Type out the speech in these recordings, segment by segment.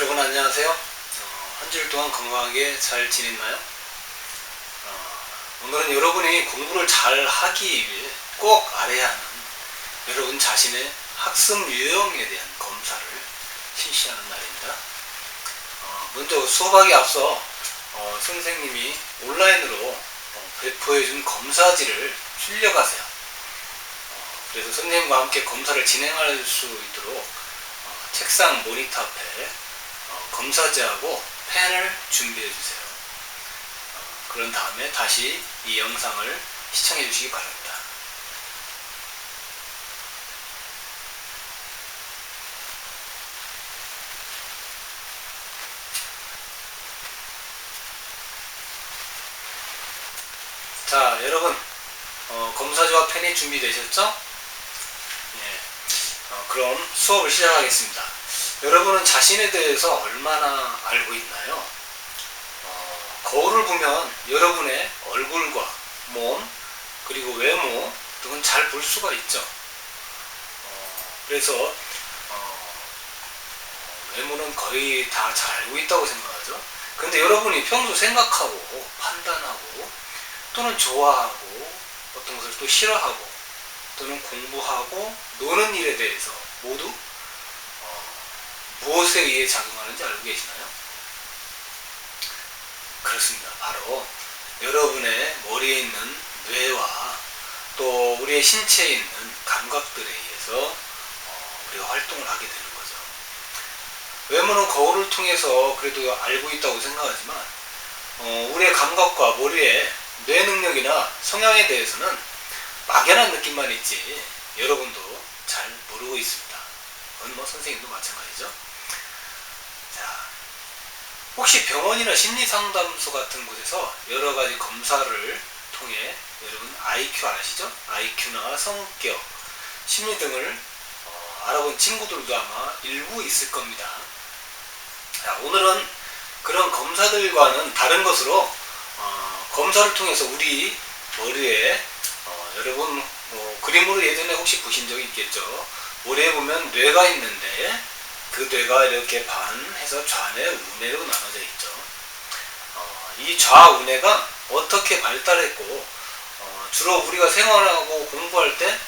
여러분 안녕하세요. 한 주일 동안 건강하게 잘 지냈나요? 오늘은 여러분이 공부를 잘 하기 위해 꼭 알아야 하는 여러분 자신의 학습 유형에 대한 검사를 실시하는 날입니다. 먼저 수업하기 앞서 선생님이 온라인으로 배포해준 검사지를 출력하세요. 그래서 선생님과 함께 검사를 진행할 수 있도록 책상 모니터 앞에 검사지하고 펜을 준비해 주세요. 그런 다음에 다시 이 영상을 시청해 주시기 바랍니다. 자, 여러분 검사지와 펜이 준비되셨죠? 네. 그럼 수업을 시작하겠습니다. 여러분은 자신에 대해서 얼마나 알고 있나요? 거울을 보면 여러분의 얼굴과 몸 그리고 외모 등은 잘 볼 수가 있죠. 그래서 외모는 거의 다 잘 알고 있다고 생각하죠. 근데 여러분이 평소 생각하고 판단하고 또는 좋아하고 어떤 것을 또 싫어하고 또는 공부하고 노는 일에 대해서 모두 무엇에 의해 작용하는지 알고 계시나요? 그렇습니다. 바로 여러분의 머리에 있는 뇌와 또 우리의 신체에 있는 감각들에 의해서 우리가 활동을 하게 되는 거죠. 외모는 거울을 통해서 그래도 알고 있다고 생각하지만 우리의 감각과 머리의 뇌 능력이나 성향에 대해서는 막연한 느낌만 있지 여러분도 잘 모르고 있습니다. 그건 뭐 선생님도 마찬가지죠. 자, 혹시 병원이나 심리상담소 같은 곳에서 여러가지 검사를 통해 여러분 IQ 아시죠? IQ나 성격, 심리 등을 알아본 친구들도 아마 일부 있을 겁니다. 자, 오늘은 그런 검사들과는 다른 것으로 검사를 통해서 우리 머리에 여러분 그림으로 예전에 혹시 보신 적이 있겠죠? 머리에 보면 뇌가 있는데 그 뇌가 이렇게 반해서 좌뇌, 우뇌로 나눠져 있죠. 이 좌우뇌가 어떻게 발달했고 주로 우리가 생활하고 공부할 때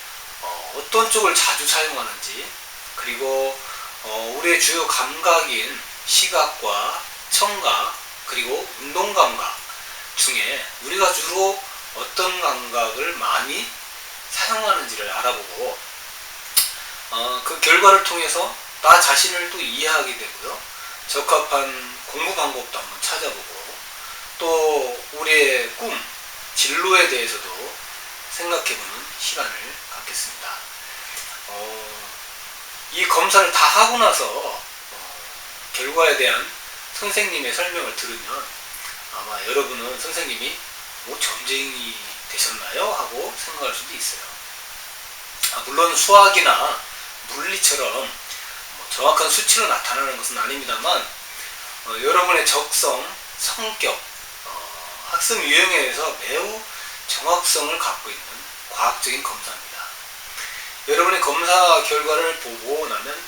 어떤 쪽을 자주 사용하는지 그리고 우리의 주요 감각인 시각과 청각 그리고 운동감각 중에 우리가 주로 어떤 감각을 많이 사용하는지를 알아보고 그 결과를 통해서 나 자신을 또 이해하게 되고요. 적합한 공부 방법도 한번 찾아보고 또 우리의 꿈, 진로에 대해서도 생각해보는 시간을 갖겠습니다. 이 검사를 다 하고 나서 결과에 대한 선생님의 설명을 들으면 아마 여러분은 선생님이 뭐 점쟁이 되셨나요? 하고 생각할 수도 있어요. 물론 수학이나 물리처럼 정확한 수치로 나타나는 것은 아닙니다만 여러분의 적성, 성격, 학습 유형에 대해서 매우 정확성을 갖고 있는 과학적인 검사입니다. 여러분의 검사 결과를 보고 나면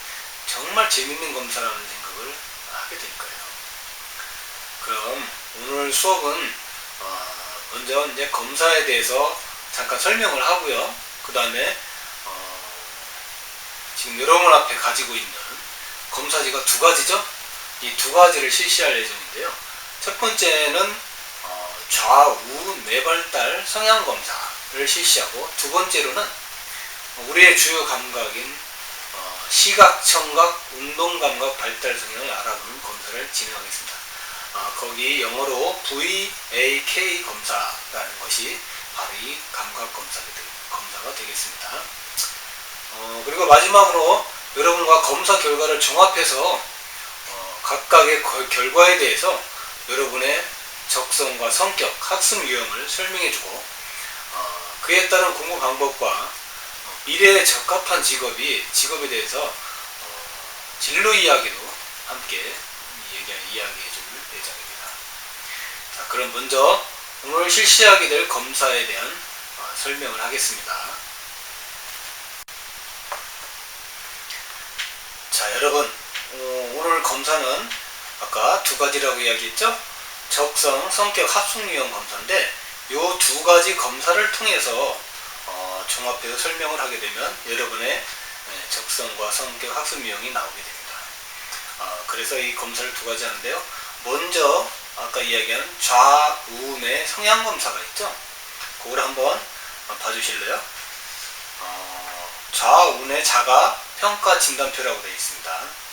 정말 재밌는 검사라는 생각을 하게 될 거예요. 그럼 오늘 수업은 먼저 이제 검사에 대해서 잠깐 설명을 하고요. 그 다음에 지금 여러분 앞에 가지고 있는 검사지가 두 가지죠. 이 두 가지를 실시할 예정인데요. 첫 번째는 좌우 뇌발달 성향 검사를 실시하고 두 번째로는 우리의 주요 감각인 시각, 청각, 운동감각 발달 성향을 알아보는 검사를 진행하겠습니다. 거기 영어로 VAK 검사라는 것이 바로 이 감각 검사가 되겠습니다. 그리고 마지막으로 여러분과 검사 결과를 종합해서 각각의 결과에 대해서 여러분의 적성과 성격, 학습 유형을 설명해주고 그에 따른 공부 방법과 미래에 적합한 직업에 대해서 진로 이야기도 함께 이야기해줄 예정입니다. 자, 그럼 먼저 오늘 실시하게 될 검사에 대한 설명을 하겠습니다. 자, 여러분 오늘 검사 검사는 아까 두 가지라고 이야기했죠? 적성, 성격, 합숙 유형 검사인데 요 두 가지 검사를 통해서 종합해서 설명을 하게 되면 여러분의 적성과 성격, 학습 유형이 나오게 됩니다. 그래서 이 검사를 두 가지 하는데요. 먼저 아까 이야기한 좌우의 성향 검사가 있죠. 그걸 한번 봐주실래요? 좌우의 자가 평가 진단표라고 되어 있습니다.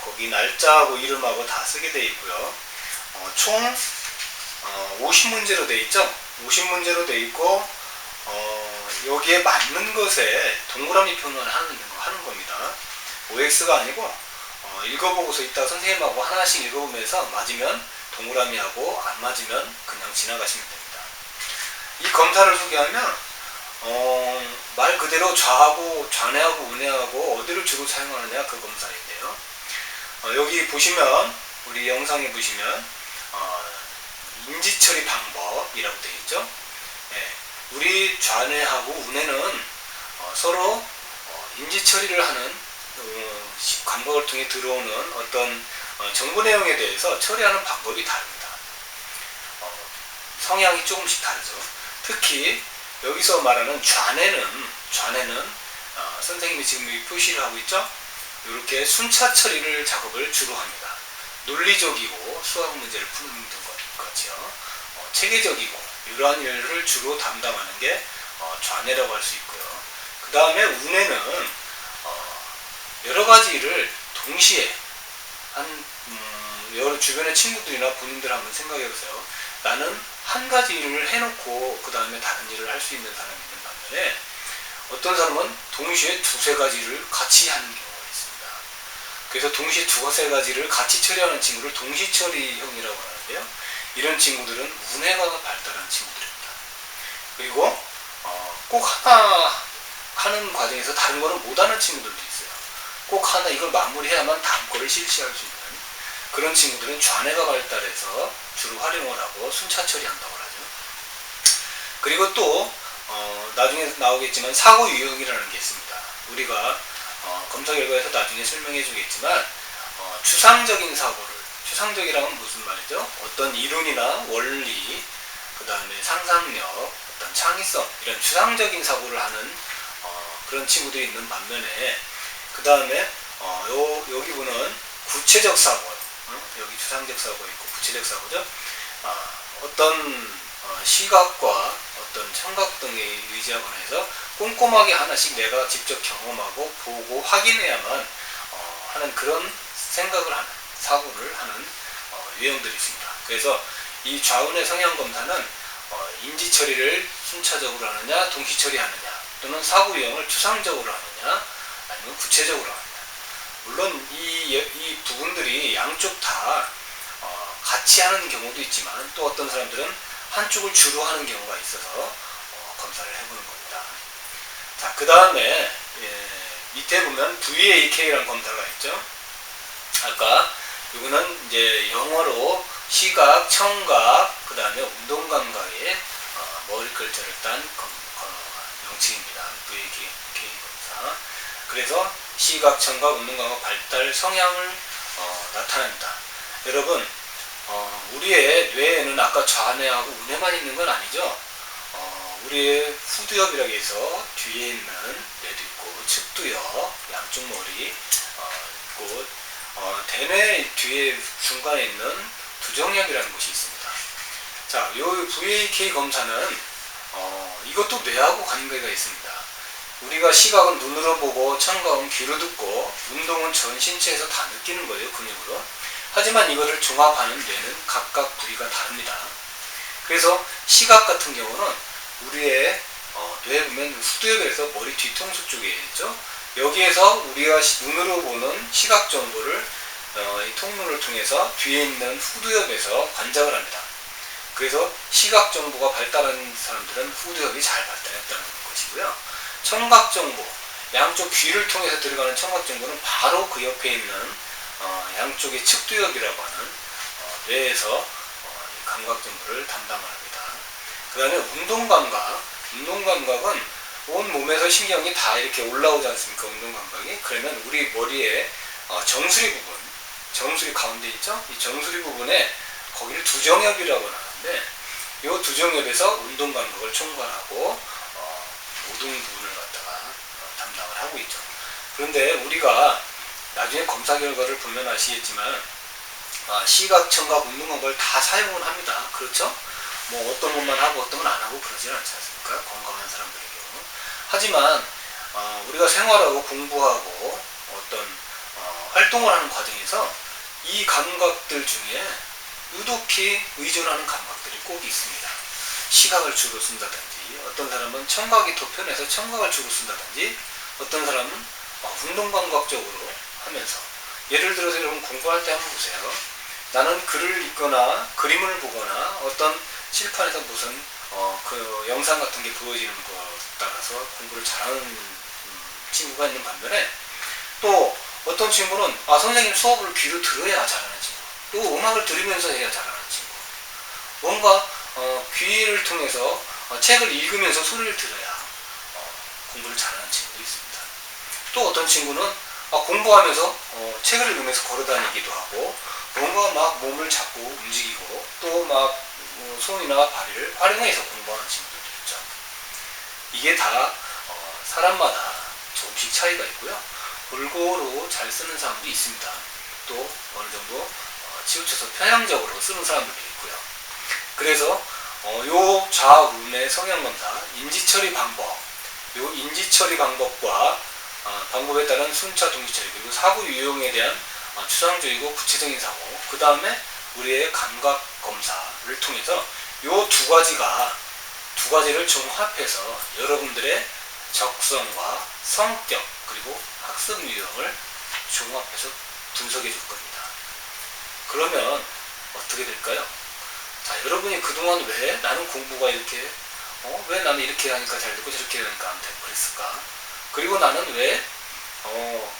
거기 날짜하고 이름하고 다 쓰게 되어 있고요. 총 50문제로 되어 있죠. 50문제로 되어 있고 여기에 맞는 것에 동그라미 표현을 하는 겁니다. OX가 아니고 읽어보고서 이따 선생님하고 하나씩 읽어보면서 맞으면 동그라미하고 안 맞으면 그냥 지나가시면 됩니다. 이 검사를 소개하면 말 그대로 좌하고 좌뇌하고 우뇌하고 어디를 주로 사용하느냐 그 검사인데요. 여기 보시면 우리 영상에 보시면 인지처리 방법이라고 되어 있죠. 우리 좌뇌하고 우뇌는 서로 인지처리를 하는 감각을 통해 들어오는 어떤 정보 내용에 대해서 처리하는 방법이 다릅니다. 성향이 조금씩 다르죠. 특히 여기서 말하는 좌뇌는 선생님이 지금 표시를 하고 있죠. 이렇게 순차 처리를 작업을 주로 합니다. 논리적이고 수학 문제를 푸는 것이요. 체계적이고 이러한 일을 주로 담당하는 게 좌뇌라고 할 수 있고요. 그 다음에 우뇌는 여러 가지 일을 동시에 여러 주변의 친구들이나 본인들 한번 생각해 보세요. 나는 한 가지 일을 해놓고 그 다음에 다른 일을 할 수 있는 사람이 있는 반면에 어떤 사람은 동시에 두세 가지 일을 같이 하는 경우가 있습니다. 그래서 동시에 두세 가지를 같이 처리하는 친구를 동시처리형이라고 하는데요. 이런 친구들은 우뇌가 발달한 친구들입니다. 그리고 꼭 하나 하는 과정에서 다른 거는 못하는 친구들도 있어요. 꼭 하나 이걸 마무리해야만 다음 거를 실시할 수 있는 그런 친구들은 좌뇌가 발달해서 주로 활용을 하고 순차 처리한다고 하죠. 그리고 또 나중에 나오겠지만 사고 유형이라는 게 있습니다. 우리가 검사 결과에서 나중에 설명해 주겠지만 추상적인 사고를 추상적이라면 무슨 말이죠? 어떤 이론이나 원리, 그 다음에 상상력, 어떤 창의성 이런 추상적인 사고를 하는 그런 친구들이 있는 반면에 그 다음에 여기 보는 구체적 사고, 여기 추상적 사고 있고 구체적 사고죠. 어떤 시각과 어떤 청각 등에 의지하거나 해서 꼼꼼하게 하나씩 내가 직접 경험하고 보고 확인해야만 하는 그런 생각을 하는 사고를 하는 유형들이 있습니다. 그래서 이 좌우뇌 성향 검사는 인지 처리를 순차적으로 하느냐 동시 처리하느냐 또는 사고 유형을 추상적으로 하느냐 아니면 구체적으로 하느냐. 물론 이 부분들이 양쪽 다 같이 하는 경우도 있지만 또 어떤 사람들은 한쪽을 주로 하는 경우가 있어서 검사를 해보는 겁니다. 자, 그 다음에 밑에 보면 VAK라는 검사가 있죠. 아까 이거는 이제 영어로 시각, 청각, 그 다음에 운동 감각의 머리 글자를 딴 명칭입니다. VAK 검사. 그래서 시각, 청각, 운동 감각 발달 성향을 나타냅니다. 여러분, 우리의 뇌에는 아까 좌뇌하고 우뇌만 있는 건 아니죠. 우리의 후두엽이라고 해서 뒤에 있는 뇌도 있고 측두엽, 양쪽 머리 있고 대뇌 뒤에 중간에 있는 두정약이라는 곳이 있습니다. 자, 요 VAK 검사는 이것도 뇌하고 관계가 있습니다. 우리가 시각은 눈으로 보고 청각은 귀로 듣고 운동은 전 신체에서 다 느끼는 거예요, 근육으로. 하지만 이거를 종합하는 뇌는 각각 부위가 다릅니다. 그래서 시각 같은 경우는 우리의 뇌에 보면 후두엽에서 머리 뒤통수 쪽에 있죠. 여기에서 우리가 눈으로 보는 시각 정보를 이 통로를 통해서 뒤에 있는 후두엽에서 관장을 합니다. 그래서 시각 정보가 발달한 사람들은 후두엽이 잘 발달했다는 것이고요. 청각 정보, 양쪽 귀를 통해서 들어가는 청각 정보는 바로 그 옆에 있는 양쪽의 측두엽이라고 하는 뇌에서 감각 정보를 담당을 합니다. 그 다음에 운동 감각은 온 몸에서 신경이 다 이렇게 올라오지 않습니까? 운동 감각이. 그러면 우리 머리에 정수리 부분, 정수리 가운데 있죠? 이 정수리 부분에 거기를 두정엽이라고 하는데 이 두정엽에서 운동 감각을 총괄하고 모든 부분을 갖다가 담당을 하고 있죠. 그런데 우리가 나중에 검사 결과를 보면 아시겠지만 시각, 청각, 운동 감각을 다 사용을 합니다. 그렇죠? 뭐 어떤 것만 하고 어떤 건 안 하고 그러지는 않지 않습니까? 건강한 사람들의 경우. 하지만 우리가 생활하고 공부하고 어떤 활동을 하는 과정에서 이 감각들 중에 유독히 의존하는 감각들이 꼭 있습니다. 시각을 주로 쓴다든지, 어떤 사람은 청각이 더 편해서 청각을 주로 쓴다든지, 어떤 사람은 운동 감각적으로 하면서, 예를 들어서 여러분 공부할 때 한번 보세요. 나는 글을 읽거나 그림을 보거나 어떤 칠판에서 무슨 그 영상 같은 게 보여지는 것 따라서 공부를 잘하는 친구가 있는 반면에, 또 어떤 친구는 선생님 수업을 귀로 들어야 잘하는 친구, 또 음악을 들으면서 해야 잘하는 친구, 뭔가 귀를 통해서 책을 읽으면서 소리를 들어야 공부를 잘하는 친구도 있습니다. 또 어떤 친구는 공부하면서 책을 읽으면서 걸어다니기도 하고, 뭔가 막 몸을 잡고 움직이고, 또 막 손이나 발을 활용해서 공부하는 친구들도 있죠. 이게 다 사람마다 조금씩 차이가 있고요. 골고루 잘 쓰는 사람도 있습니다. 또 어느 정도 치우쳐서 편향적으로 쓰는 사람들도 있고요. 그래서 요 좌우의 성향검사, 인지처리 방법, 요 인지처리 방법과 방법에 따른 순차 동시처리, 그리고 사고 유형에 대한 추상적이고 구체적인 사고, 그 다음에 우리의 감각 검사를 통해서 요 두 가지를 종합해서 여러분들의 적성과 성격 그리고 학습 유형을 종합해서 분석해 줄 겁니다. 그러면 어떻게 될까요? 자, 여러분이 그동안 왜 나는 공부가 이렇게 왜 나는 이렇게 하니까 잘 되고 저렇게 하니까 안 되고 그랬을까? 그리고 나는 왜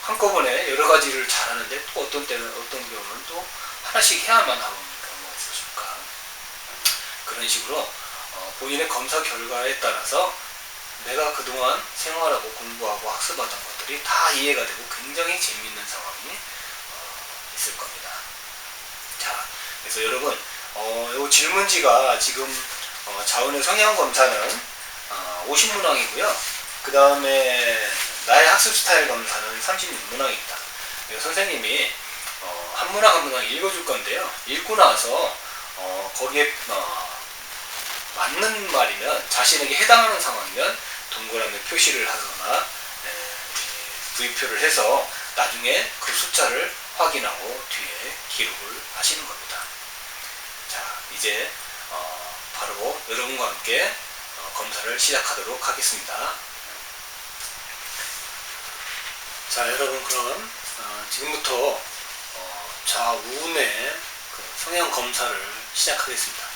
한꺼번에 여러 가지를 잘하는데 또 어떤 때는 어떤 경우는 또 하나씩 해야만 하는 경우가 있으실까? 그런 식으로 본인의 검사 결과에 따라서 내가 그동안 생활하고 공부하고 학습하던 것들이 다 이해가 되고 굉장히 재미있는 상황이 있을 겁니다. 자, 그래서 여러분 이 질문지가 지금 자원의 성향 검사는 50문항이고요. 그 다음에 나의 학습 스타일 검사는 36문항입니다. 선생님이 한 문항 한 문항 읽어줄 건데요. 읽고 나서 거기에 맞는 말이면, 자신에게 해당하는 상황이면 동그라미 표시를 하거나 V표를 해서 나중에 그 숫자를 확인하고 뒤에 기록을 하시는 겁니다. 자, 이제 바로 여러분과 함께 검사를 시작하도록 하겠습니다. 자, 여러분, 그럼 지금부터 좌우의 성향 검사를 시작하겠습니다.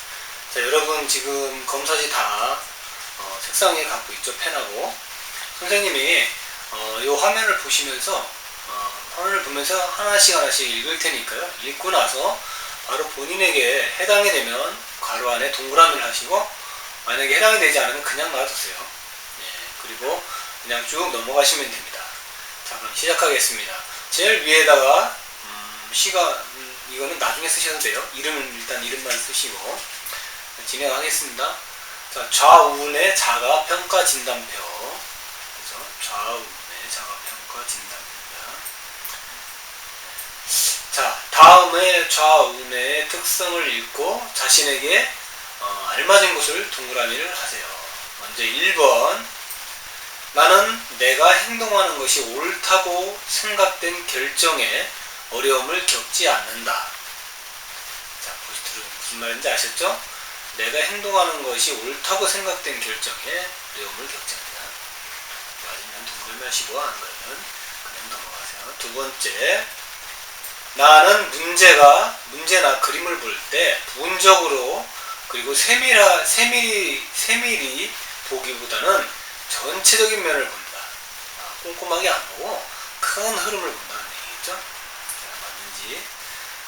자, 여러분 지금 검사지 다 책상에 갖고 있죠, 펜하고. 선생님이 이 화면을 보시면서 화면을 보면서 하나씩 읽을 테니까요. 읽고 나서 바로 본인에게 해당이 되면 괄호 안에 동그라미를 하시고, 만약에 해당이 되지 않으면 그냥 놔두세요. 그리고 그냥 쭉 넘어가시면 됩니다. 자, 그럼 시작하겠습니다. 제일 위에다가 이거는 나중에 쓰셔도 돼요. 일단 이름만 쓰시고 진행하겠습니다. 자, 좌우의 자가 평가 진단표. 그죠? 좌우의 자가 평가 진단표입니다. 자, 다음에 좌우의 특성을 읽고 자신에게 알맞은 곳을 동그라미를 하세요. 먼저 1번. 나는 내가 행동하는 것이 옳다고 생각된 결정에 어려움을 겪지 않는다. 자, 무슨 말인지 아셨죠? 내가 행동하는 것이 옳다고 생각된 결정에 어려움을 겪지 않는다. 맞으면 동그라미 하시고, 안 그러면 그냥 넘어가세요. 두 번째, 나는 문제나 그림을 볼 때 부분적으로 그리고 세밀히 보기보다는 전체적인 면을 본다. 꼼꼼하게 안 보고 큰 흐름을 본다는 얘기겠죠? 자, 맞는지.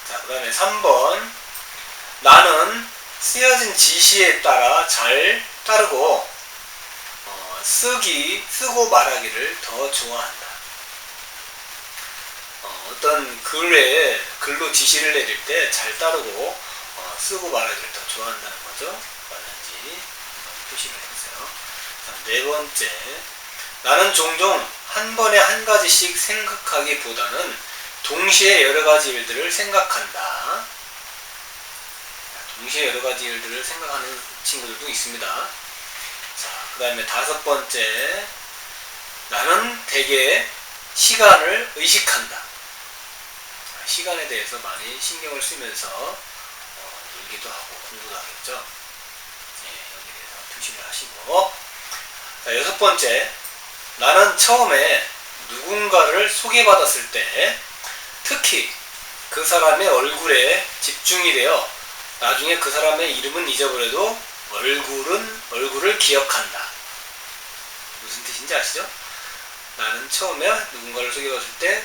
자, 그 다음에 3번. 나는 쓰여진 지시에 따라 잘 따르고 쓰고 말하기를 더 좋아한다. 어떤 글로 지시를 내릴 때 잘 따르고 쓰고 말하기를 더 좋아한다는 거죠. 맞는지 표시를 해주세요. 네 번째, 나는 종종 한 번에 한 가지씩 생각하기보다는 동시에 여러 가지 일들을 생각한다. 동시에 여러 가지 일들을 생각하는 친구들도 있습니다. 자, 그 다음에 다섯 번째, 나는 대개 시간을 의식한다. 시간에 대해서 많이 신경을 쓰면서 놀기도 하고 공부도 하겠죠. 네, 여기에 대해서 표시를 하시고. 자, 여섯 번째, 나는 처음에 누군가를 소개받았을 때 특히 그 사람의 얼굴에 집중이 되어 나중에 그 사람의 이름은 잊어버려도 얼굴을 기억한다. 무슨 뜻인지 아시죠? 나는 처음에 누군가를 소개받았을 때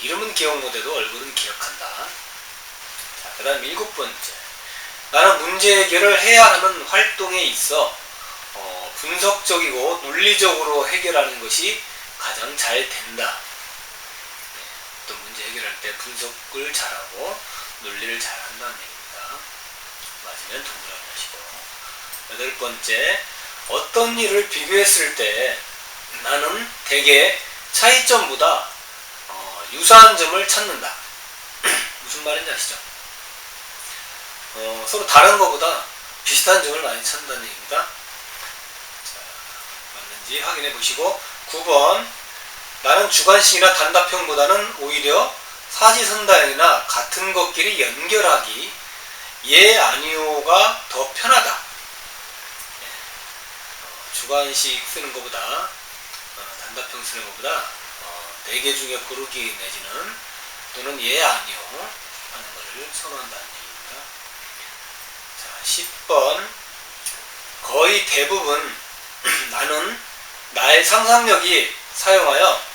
이름은 기억 못해도 얼굴은 기억한다. 자, 그 다음 일곱 번째, 나는 문제 해결을 해야 하는 활동에 있어 분석적이고 논리적으로 해결하는 것이 가장 잘 된다. 어떤 문제 해결할 때 분석을 잘하고 논리를 잘한다는 얘기입니다. 맞으면 동그라미 하시고. 여덟 번째, 어떤 일을 비교했을 때 나는 대개 차이점보다 유사한 점을 찾는다. 무슨 말인지 아시죠? 서로 다른 것보다 비슷한 점을 많이 찾는다는 얘기입니다. 자, 맞는지 확인해 보시고. 9번, 나는 주관식이나 단답형보다는 오히려 사지선다형이나 같은 것끼리 연결하기, 예 아니오가 더 편하다. 주관식 쓰는 것보다 단답형 쓰는 것보다 4개 중에 고르기 내지는 또는 예 아니오 하는 것을 선호한다는 얘기입니다. 자, 10번, 거의 대부분 나는 나의 상상력이 사용하여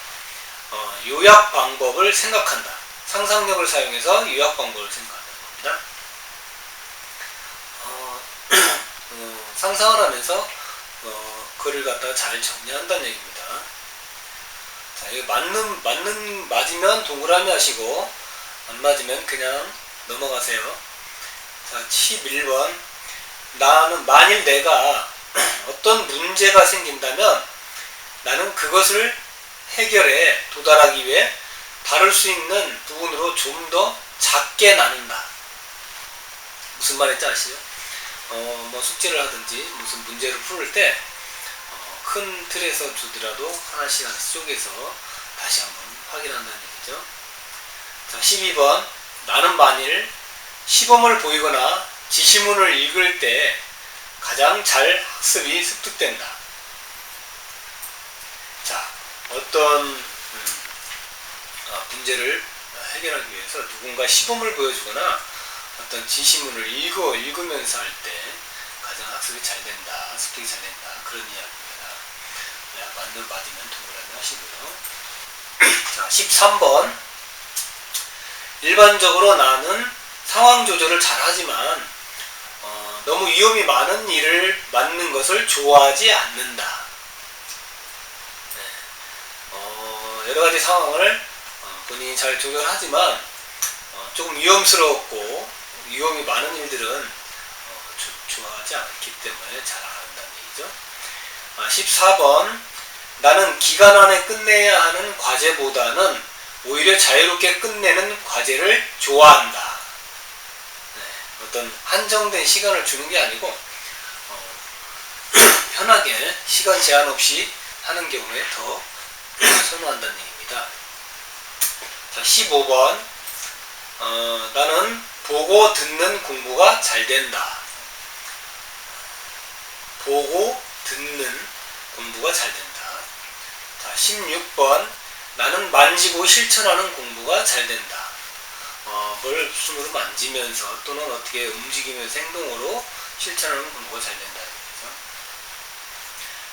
요약 방법을 생각한다. 상상력을 사용해서 요약 방법을 생각한다는 겁니다. 상상을 하면서 글을 갖다가 잘 정리한다는 얘기입니다. 자, 이거 맞으면 동그라미 하시고 안 맞으면 그냥 넘어가세요. 자, 11번, 나는 만일 내가 어떤 문제가 생긴다면 나는 그것을 해결에 도달하기 위해 다룰 수 있는 부분으로 좀 더 작게 나눈다. 무슨 말인지 아시죠? 뭐 숙제를 하든지 무슨 문제를 풀을 때 큰 틀에서 주더라도 하나씩 쪼개서 다시 한번 확인한다는 얘기죠. 자, 12번, 나는 만일 시범을 보이거나 지시문을 읽을 때 가장 잘 학습이 습득된다. 자, 어떤 문제를 해결하기 위해서 누군가 시범을 보여주거나 어떤 지시문을 읽으면서 할 때 가장 학습이 잘 된다, 습득이 잘 된다, 그런 이야기입니다. 네, 맞으면 동그라미 하시고요. 자, 13번, 일반적으로 나는 상황 조절을 잘하지만 너무 위험이 많은 일을 맡는 것을 좋아하지 않는다. 네, 여러 가지 상황을 본인이 잘 조절하지만 조금 위험스럽고 위험이 많은 일들은 좋아하지 않기 때문에 잘 안 한다는 얘기죠. 14번, 나는 기간 안에 끝내야 하는 과제보다는 오히려 자유롭게 끝내는 과제를 좋아한다. 네, 어떤 한정된 시간을 주는 게 아니고 편하게 시간 제한 없이 하는 경우에 더 선호한다는 얘기입니다. 자, 15번, 나는 보고 듣는 공부가 잘 된다. 보고 듣는 공부가 잘 된다. 자, 16번, 나는 만지고 실천하는 공부가 잘 된다. 뭘 손으로 만지면서 또는 어떻게 움직이면서 행동으로 실천하는 공부가 잘 된다.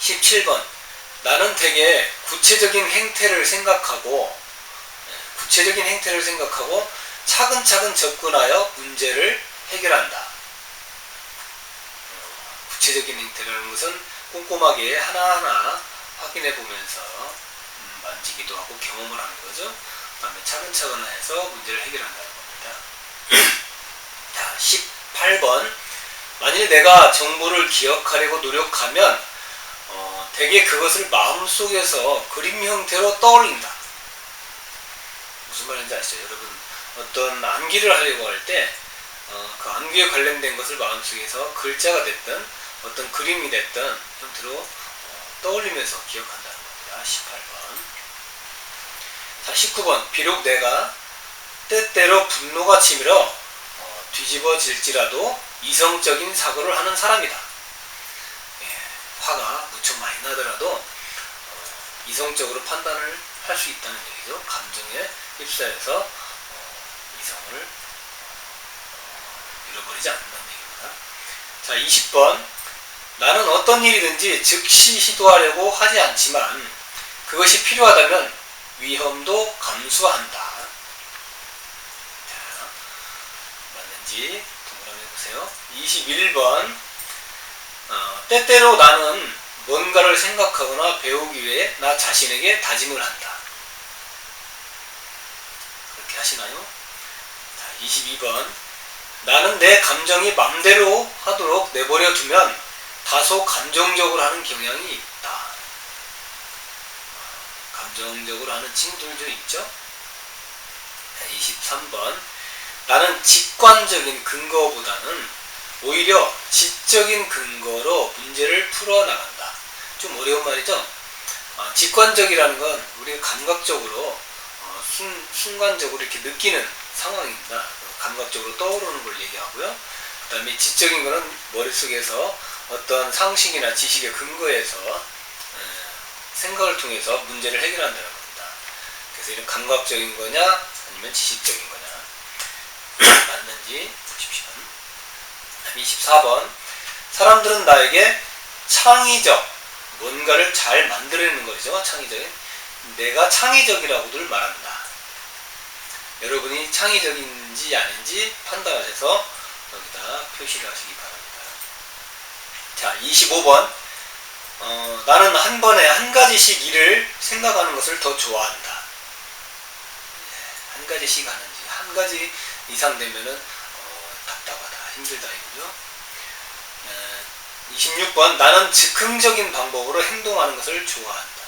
17번, 나는 되게 구체적인 행태를 생각하고 차근차근 접근하여 문제를 해결한다. 구체적인 행태라는 것은 꼼꼼하게 하나하나 확인해 보면서 만지기도 하고 경험을 하는 거죠. 다음에 차근차근 해서 문제를 해결한다는 겁니다. 자, 18번. 만일 내가 정보를 기억하려고 노력하면 대개 그것을 마음속에서 그림 형태로 떠올린다. 무슨 말인지 아시죠? 여러분, 어떤 암기를 하려고 할 때 그 암기에 관련된 것을 마음속에서 글자가 됐든 어떤 그림이 됐든 형태로 떠올리면서 기억한다는 겁니다. 18번. 자, 19번. 비록 내가 때때로 분노가 치밀어 뒤집어질지라도 이성적인 사고를 하는 사람이다. 예, 화가 무척 많이 나더라도 이성적으로 판단을 할 수 있다는 얘기죠. 감정에 휩싸여서 이성을 잃어버리지 않는다는 얘기입니다. 자, 20번. 나는 어떤 일이든지 즉시 시도하려고 하지 않지만 그것이 필요하다면 위험도 감수한다. 자, 맞는지 동그라미 해보세요. 21번. 때때로 나는 뭔가를 생각하거나 배우기 위해 나 자신에게 다짐을 한다. 그렇게 하시나요? 자, 22번. 나는 내 감정이 맘대로 하도록 내버려 두면 다소 감정적으로 하는 경향이 있다. 감정적으로 하는 친구들도 있죠? 자, 23번. 나는 직관적인 근거보다는 오히려 지적인 근거로 문제를 풀어나간다. 좀 어려운 말이죠? 직관적이라는 건 우리가 감각적으로 순간적으로 이렇게 느끼는 상황입니다. 감각적으로 떠오르는 걸 얘기하고요. 그 다음에 지적인 거는 머릿속에서 어떤 상식이나 지식에 근거해서 생각을 통해서 문제를 해결한다는 겁니다. 그래서 이런 감각적인 거냐 아니면 지식적인 거냐 맞는지 보십시오. 24번. 사람들은 나에게 창의적 뭔가를 잘 만들어내는 거죠. 창의적인. 내가 창의적이라고들 말한다. 여러분이 창의적인지 아닌지 판단을 해서 여기다 표시를 하시기 바랍니다. 자, 25번. 나는 한 번에 한 가지씩 일을 생각하는 것을 더 좋아한다. 한 가지씩 하는지 한 가지 이상 되면은 답답하다, 힘들다 이거죠. 26번. 나는 즉흥적인 방법으로 행동하는 것을 좋아한다.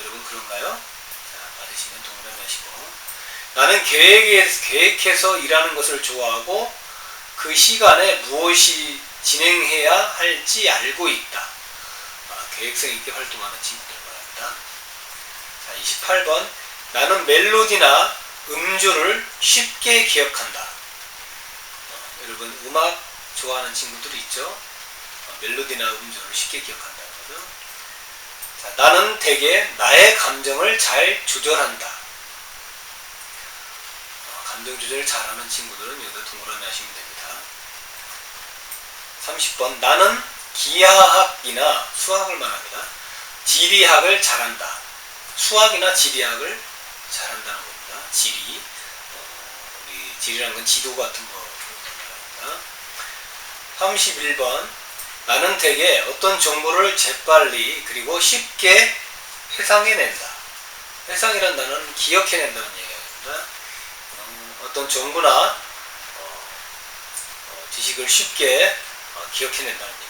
여러분 그런가요? 자, 받으시면 동그라미 하시고. 나는 계획해서 일하는 것을 좋아하고 그 시간에 무엇이 진행해야 할지 알고 있다. 계획성 있게 활동하는 친구들 말합니다. 자, 28번. 나는 멜로디나 음주를 쉽게 기억한다. 여러분 음악 좋아하는 친구들이 있죠? 멜로디나 음주를 쉽게 기억한다는 거죠. 자, 나는 대개 나의 감정을 잘 조절한다. 감정 조절을 잘하는 친구들은 여기다 동그라미 하시면 됩니다. 30번. 나는 기하학이나 수학을 말합니다. 지리학을 잘한다. 수학이나 지리학을 잘한다는 겁니다. 지리. 우리 지리라는 건 지도 같은 거 말합니다. 31번. 나는 대개 어떤 정보를 재빨리 그리고 쉽게 회상해낸다. 회상이란 단어는 기억해낸다는 얘기입니다. 어떤 정보나 지식을 쉽게 기억해낸다는 얘기입니다.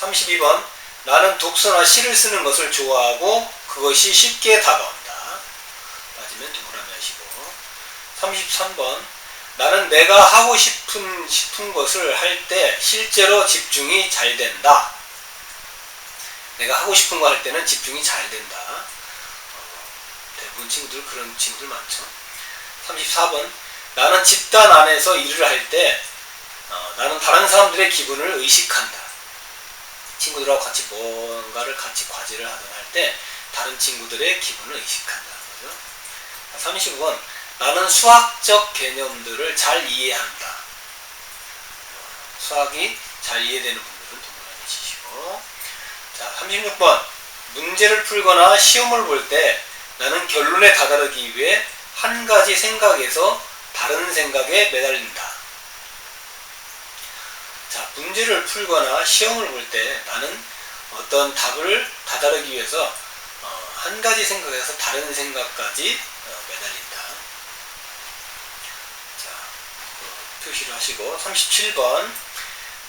32번. 나는 독서나 시를 쓰는 것을 좋아하고 그것이 쉽게 다가온다. 빠지면 동그라미 하시고. 33번. 나는 내가 하고 싶은 것을 할 때 실제로 집중이 잘 된다. 내가 하고 싶은 거 할 때는 집중이 잘 된다. 대부분 친구들 그런 친구들 많죠. 34번. 나는 집단 안에서 일을 할 때 나는 다른 사람들의 기분을 의식한다. 친구들하고 같이 뭔가를 같이 과제를 하든 할 때 다른 친구들의 기분을 의식한다는 거죠. 35번. 나는 수학적 개념들을 잘 이해한다. 수학이 잘 이해되는 분들은 동그라미 치시고. 자, 36번. 문제를 풀거나 시험을 볼 때 나는 결론에 다다르기 위해 한 가지 생각에서 다른 생각에 매달린다. 자, 문제를 풀거나 시험을 볼 때 나는 어떤 답을 다다르기 위해서 한 가지 생각에서 다른 생각까지 매달린다. 자, 표시를 하시고 37번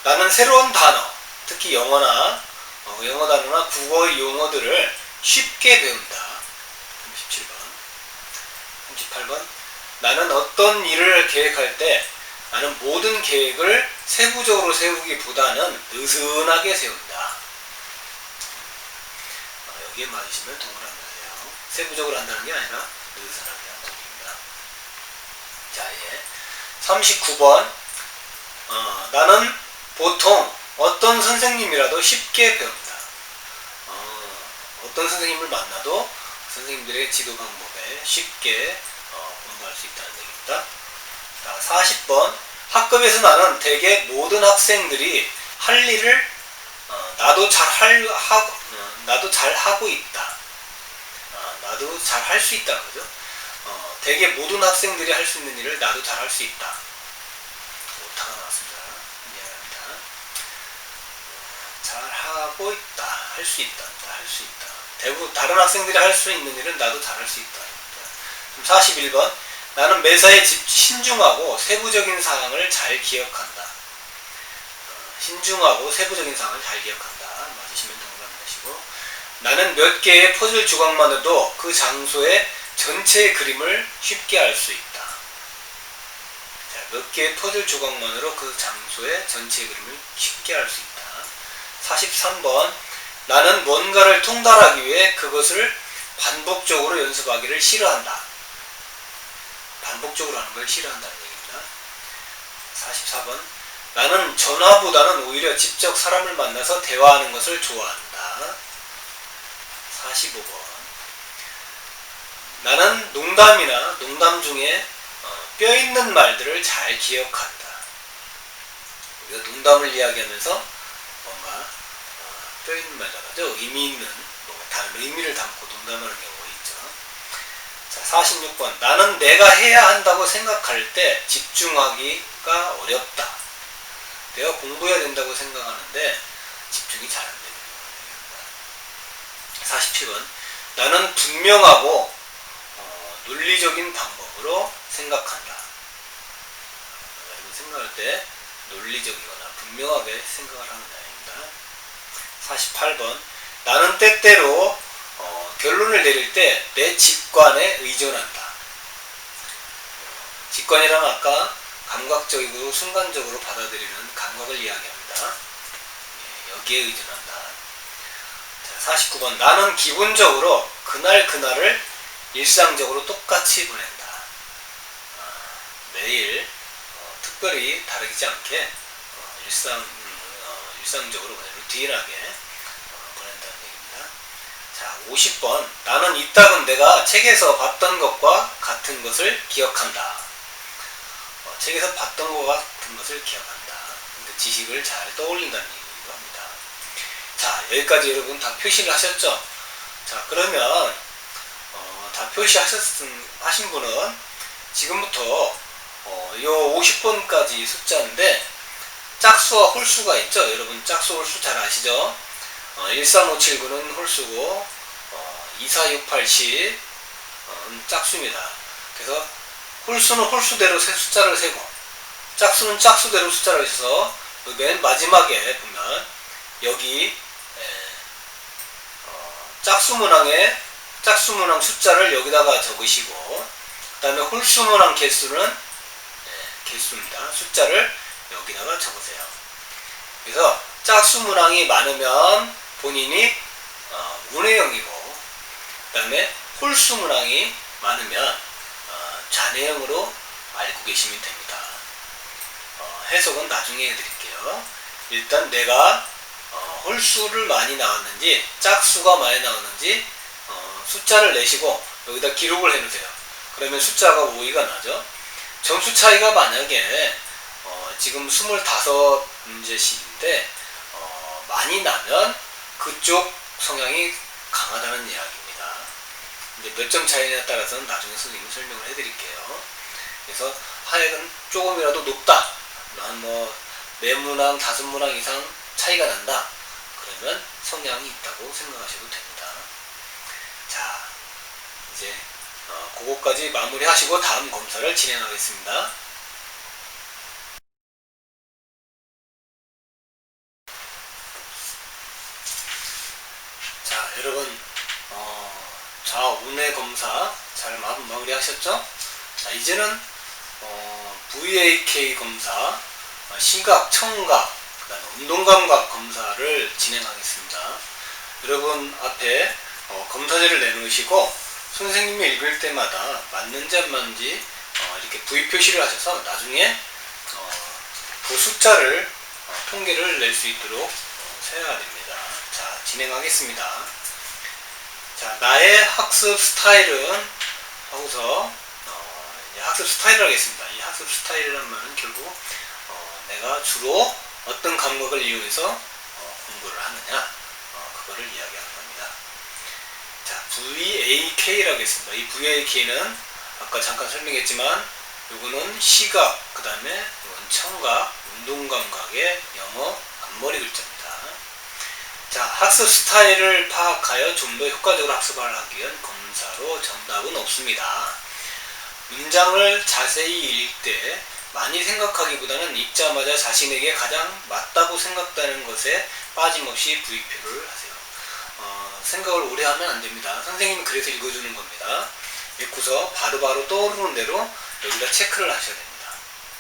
나는 새로운 단어, 특히 영어나 영어 단어나 국어 용어들을 쉽게 배운다. 37번 38번 나는 어떤 일을 계획할 때 나는 모든 계획을 세부적으로 세우기보다는 느슨하게 세운다. 여기에 맞으시면 동그라미 하세요. 세부적으로 한다는 게 아니라 느슨하게 한다는 얘기입니다. 자, 예. 39번 나는 보통 어떤 선생님이라도 쉽게 배운다. 어떤 선생님을 만나도 선생님들의 지도 방법에 쉽게 공부할 수 있다는 얘기입니다. 자, 40번 학급에서 나는 대개 모든 학생들이 할 일을 나도 잘 하고 있다. 나도 잘 할 수 있다. 그죠? 대개 모든 학생들이 할 수 있는 일을 나도 잘 할 수 있다. 오타가 나왔습니다. 미안합니다. 잘 하고 있다. 할 수 있다. 할 수 있다. 대부분 다른 학생들이 할 수 있는 일은 나도 잘 할 수 있다. 41번 나는 매사에 신중하고 세부적인 사항을 잘 기억한다. 신중하고 세부적인 사항을 잘 기억한다. 맞으시면 동그라미 하시고 나는 몇 개의 퍼즐 조각만으로도 그 장소의 전체 그림을 쉽게 알 수 있다. 자, 몇 개의 퍼즐 조각만으로 그 장소의 전체 그림을 쉽게 알 수 있다. 43번 나는 뭔가를 통달하기 위해 그것을 반복적으로 연습하기를 싫어한다. 반복적으로 하는 걸 싫어한다는 얘기입니다. 44번 나는 전화보다는 오히려 직접 사람을 만나서 대화하는 것을 좋아한다. 45번 나는 농담이나 농담 중에 뼈있는 말들을 잘 기억한다. 우리가 농담을 이야기하면서 뭔가 뼈있는 말들 하죠. 의미 있는 다른 의미를 담고 농담하는 경우가 있죠. 자, 46번 나는 내가 해야 한다고 생각할 때 집중하기가 어렵다. 내가 공부해야 된다고 생각하는데 집중이 잘 안 되는 경우입니다. 47번 나는 분명하고 논리적인 방법으로 생각한다. 여러분 생각할 때 논리적이거나 분명하게 생각을 하는 자입니다. 48번 나는 때때로 결론을 내릴 때 내 직관에 의존한다. 직관이란 아까 감각적이고 순간적으로 받아들이는 감각을 이야기합니다. 여기에 의존한다. 자, 49번 나는 기본적으로 그날을 일상적으로 똑같이 보낸다. 매일 특별히 다르지 않게 일상적으로 루틴하게 보낸다는 얘기입니다. 자, 50번 나는 이따금 내가 책에서 봤던 것과 같은 것을 기억한다. 책에서 봤던 것과 같은 것을 기억한다. 그러니까 지식을 잘 떠올린다는 얘기도 합니다. 자, 여기까지 여러분 다 표시를 하셨죠? 자, 그러면 다 표시하신 분은 지금부터 요 50번까지 숫자인데 짝수와 홀수가 있죠. 여러분 짝수 홀수 잘 아시죠? 13579는 홀수고 24680 짝수입니다. 그래서 홀수는 홀수대로 숫자를 세고 짝수는 짝수대로 숫자를 세서 맨 마지막에 보면 여기 짝수 문항 숫자를 여기다가 적으시고 그 다음에 홀수 문항 개수는 개수입니다. 숫자를 여기다가 적으세요. 그래서 짝수 문항이 많으면 본인이 운의 0이고 그 다음에 홀수 문항이 많으면 잔의 0으로 알고 계시면 됩니다. 해석은 나중에 해드릴게요. 일단 내가 홀수를 많이 나왔는지 짝수가 많이 나왔는지 숫자를 내시고 여기다 기록을 해놓으세요. 그러면 숫자가 5위가 나죠. 점수 차이가 만약에 지금 25문제씩인데 많이 나면 그쪽 성향이 강하다는 이야기입니다. 근데 몇 점 차이냐에 따라서는 나중에 선생님이 설명을 해드릴게요. 그래서 하여간 조금이라도 높다, 한 4문항, 5문항 이상 차이가 난다, 그러면 성향이 있다고 생각하셔도 됩니다. 자, 그거까지 마무리하시고 다음 검사를 진행하겠습니다. 자, 여러분 좌우뇌 검사 잘 마무리 하셨죠? 자, 이제는 VAK 검사, 시각, 청각, 그다음에 운동감각 검사를 진행하겠습니다. 여러분 앞에 검사지를 내놓으시고 선생님이 읽을 때마다 맞는지 안 맞는지 이렇게 V 표시를 하셔서 나중에 그 숫자를 통계를 낼 수 있도록 세야 됩니다. 자, 진행하겠습니다. 자, 나의 학습 스타일은 하고서 이제 학습 스타일을 하겠습니다. 이 학습 스타일이라는 말은 결국 내가 주로 어떤 감각을 이용해서 공부를 하느냐, 그거를 이야기하는 겁니다. 자, VAK라고 했습니다. 이 VAK는 아까 잠깐 설명했지만 요거는 시각, 그 다음에 청각, 운동감각의 영어 앞머리 글자입니다. 자, 학습 스타일을 파악하여 좀 더 효과적으로 학습을 하기 위한 검사로 정답은 없습니다. 문장을 자세히 읽을 때 많이 생각하기보다는 읽자마자 자신에게 가장 맞다고 생각되는 것에 빠짐없이 V표를 하세요. 생각을 오래 하면 안 됩니다. 선생님은 그래서 읽어주는 겁니다. 읽고서 바로바로 떠오르는 대로 여기다 체크를 하셔야 됩니다.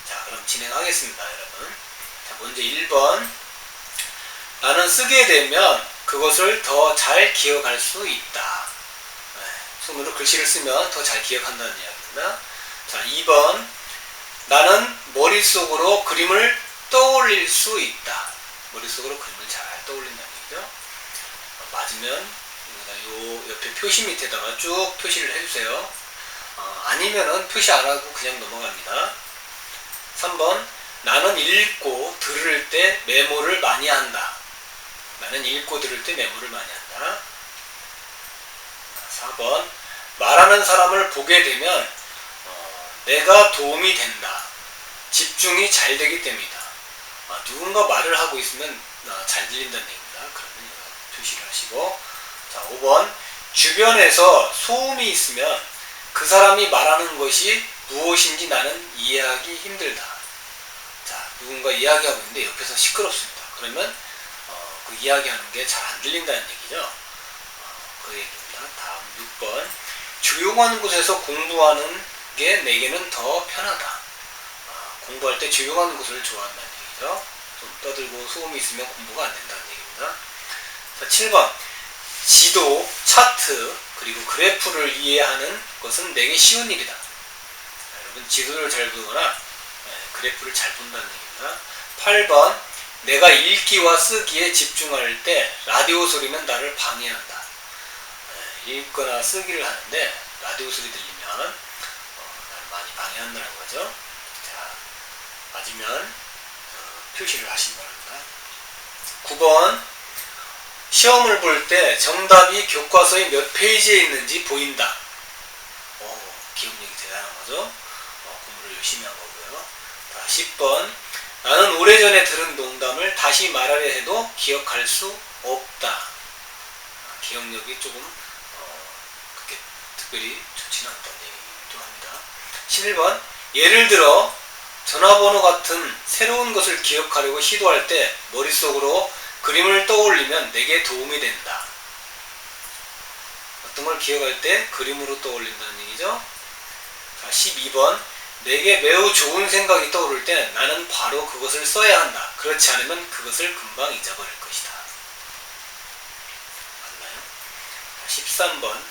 자, 그럼 진행하겠습니다, 여러분. 자, 먼저 1번. 나는 쓰게 되면 그것을 더 잘 기억할 수 있다. 손으로 글씨를 쓰면 더 잘 기억한다는 이야기입니다. 자, 2번. 나는 머릿속으로 그림을 떠올릴 수 있다. 머릿속으로 그림을 잘 떠올린다는 얘기죠. 맞으면 요 옆에 표시 밑에다가 쭉 표시를 해주세요. 아니면은 표시 안 하고 그냥 넘어갑니다. 3번. 나는 읽고 들을 때 메모를 많이 한다. 나는 읽고 들을 때 메모를 많이 한다. 4번. 말하는 사람을 보게 되면 내가 도움이 된다. 집중이 잘 되기 때문이다. 누군가 말을 하고 있으면 잘 들린다는 얘기입니다. 그러면 표시를 하시고. 자, 5번. 주변에서 소음이 있으면 그 사람이 말하는 것이 무엇인지 나는 이해하기 힘들다. 자, 누군가 이야기하고 있는데 옆에서 시끄럽습니다. 그러면 그 이야기하는 게 잘 안 들린다는 얘기죠. 그 얘기입니다. 다음 6번. 조용한 곳에서 공부하는 게 내게는 더 편하다. 공부할 때 조용한 곳을 좋아한다는 얘기죠. 좀 떠들고 소음이 있으면 공부가 안 된다는 얘기입니다. 자, 7번. 지도, 차트, 그리고 그래프를 이해하는 것은 내게 쉬운 일이다. 여러분 지도를 잘 보거나 그래프를 잘 본다는 얘기입니다. 8번. 내가 읽기와 쓰기에 집중할 때 라디오 소리는 나를 방해한다. 읽거나 쓰기를 하는데 라디오 소리 들리면 나를 많이 방해한다는 거죠. 자, 맞으면 표시를 하시기 바랍니다. 9번. 시험을 볼 때 정답이 교과서의 몇 페이지에 있는지 보인다. 기억력이 대단한 거죠. 공부를 열심히 한 거고요. 자, 10번. 나는 오래전에 들은 농담을 다시 말하려 해도 기억할 수 없다. 기억력이 조금 그렇게 특별히 좋지는 않다는 얘기도 합니다. 11번. 예를 들어 전화번호 같은 새로운 것을 기억하려고 시도할 때 머릿속으로 그림을 떠올리면 내게 도움이 된다. 어떤 걸 기억할 때 그림으로 떠올린다는 얘기죠. 자, 12번. 내게 매우 좋은 생각이 떠오를 때 나는 바로 그것을 써야 한다. 그렇지 않으면 그것을 금방 잊어버릴 것이다. 맞나요? 13번.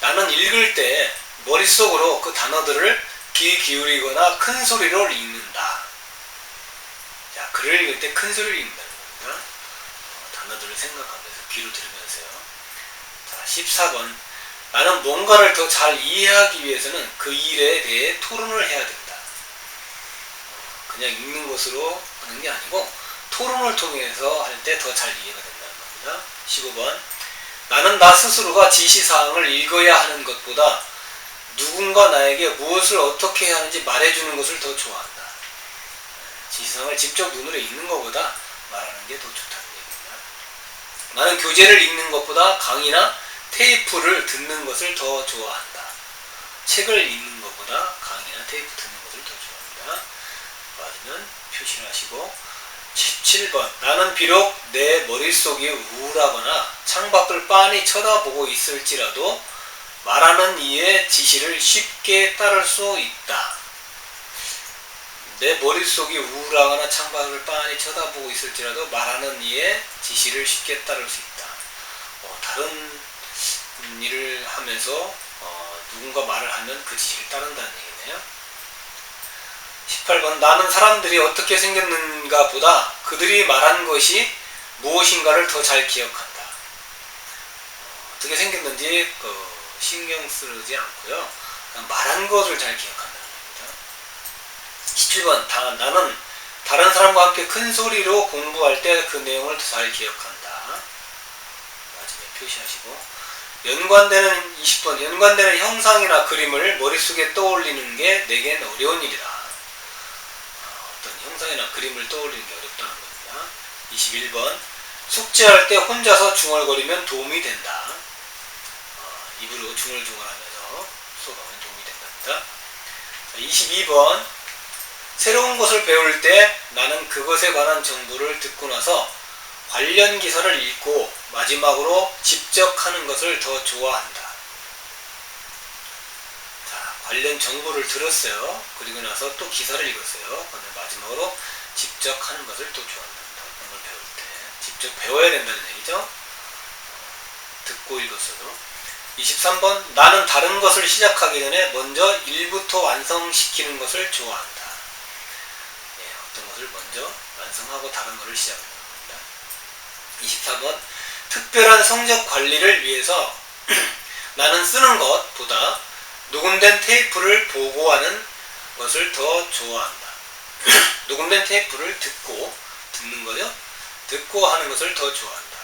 나는 읽을 때 머릿속으로 그 단어들을 귀 기울이거나 큰 소리로 읽는다. 자, 글을 읽을 때 큰 소리를 읽는다는 겁니다. 단어들을 생각하면서 귀로 들으면서요. 자, 14번. 나는 뭔가를 더 잘 이해하기 위해서는 그 일에 대해 토론을 해야 된다. 그냥 읽는 것으로 하는 게 아니고 토론을 통해서 할 때 더 잘 이해가 된다는 겁니다. 15번. 나는 나 스스로가 지시사항을 읽어야 하는 것보다 누군가 나에게 무엇을 어떻게 해야 하는지 말해주는 것을 더 좋아한다. 지시사항을 직접 눈으로 읽는 것보다 말하는 게 더 좋다는 얘기입니다. 나는 교재를 읽는 것보다 강의나 테이프를 듣는 것을 더 좋아한다. 책을 읽는 것보다 강의나 테이프 듣는 것을 더 좋아합니다. 맞으면 표시를 하시고 17번 나는 비록 내 머릿속이 우울하거나 창밖을 빤히 쳐다보고 있을지라도 말하는 이의 지시를 쉽게 따를 수 있다. 내 머릿속이 우울하거나 창밖을 빤히 쳐다보고 있을지라도 말하는 이의 지시를 쉽게 따를 수 있다. 다른 일을 하면서 누군가 말을 하면 그 지시를 따른다는 얘기네요. 18번 나는 사람들이 어떻게 생겼는가 보다 그들이 말한 것이 무엇인가를 더 잘 기억한다. 어떻게 생겼는지 신경 쓰지 않고요. 그냥 말한 것을 잘 기억한다는 겁니다. 17번 나는 다른 사람과 함께 큰 소리로 공부할 때 그 내용을 더 잘 기억한다. 나중에 표시하시고 연관되는 20번 연관되는 형상이나 그림을 머릿속에 떠올리는 게 내겐 어려운 일이다. 어떤 형상이나 그림을 떠올리는 게 어렵다는 겁니다. 21번 숙제할 때 혼자서 중얼거리면 도움이 된다. 입으로 중얼중얼하면서 수업하면 도움이 된답니다. 22번 새로운 것을 배울 때 나는 그것에 관한 정보를 듣고 나서 관련 기사를 읽고 마지막으로 직접 하는 것을 더 좋아한다. 자, 관련 정보를 들었어요. 그리고 나서 또 기사를 읽었어요. 근데 마지막으로 직접 하는 것을 또 좋아한다. 그런 걸 배울 때 직접 배워야 된다는 얘기죠. 듣고 읽었어도. 23번 나는 다른 것을 시작하기 전에 먼저 일부터 완성시키는 것을 좋아한다. 어떤 것을 먼저 완성하고 다른 것을 시작합니다. 24번 특별한 성적 관리를 위해서 나는 쓰는 것보다 녹음된 테이프를 보고하는 것을 더 좋아한다. 녹음된 테이프를 듣는 거죠. 듣고 하는 것을 더 좋아한다.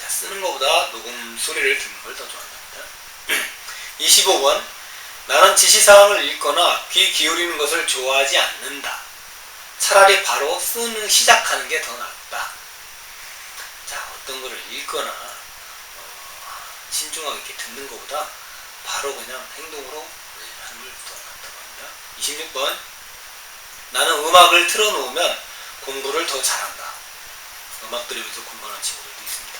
자, 쓰는 것보다 녹음 소리를 듣는 걸 더 좋아한답니다. 25번 나는 지시사항을 읽거나 귀 기울이는 것을 좋아하지 않는다. 차라리 바로 시작하는 게 더 낫다. 자, 어떤 거를 읽거나 신중하게 이렇게 듣는 것보다 바로 그냥 행동으로 하는 걸 더 낫다고 합니다. 26번 나는 음악을 틀어놓으면 공부를 더 잘한다. 음악 들으면서 공부하는 친구들도 있습니다.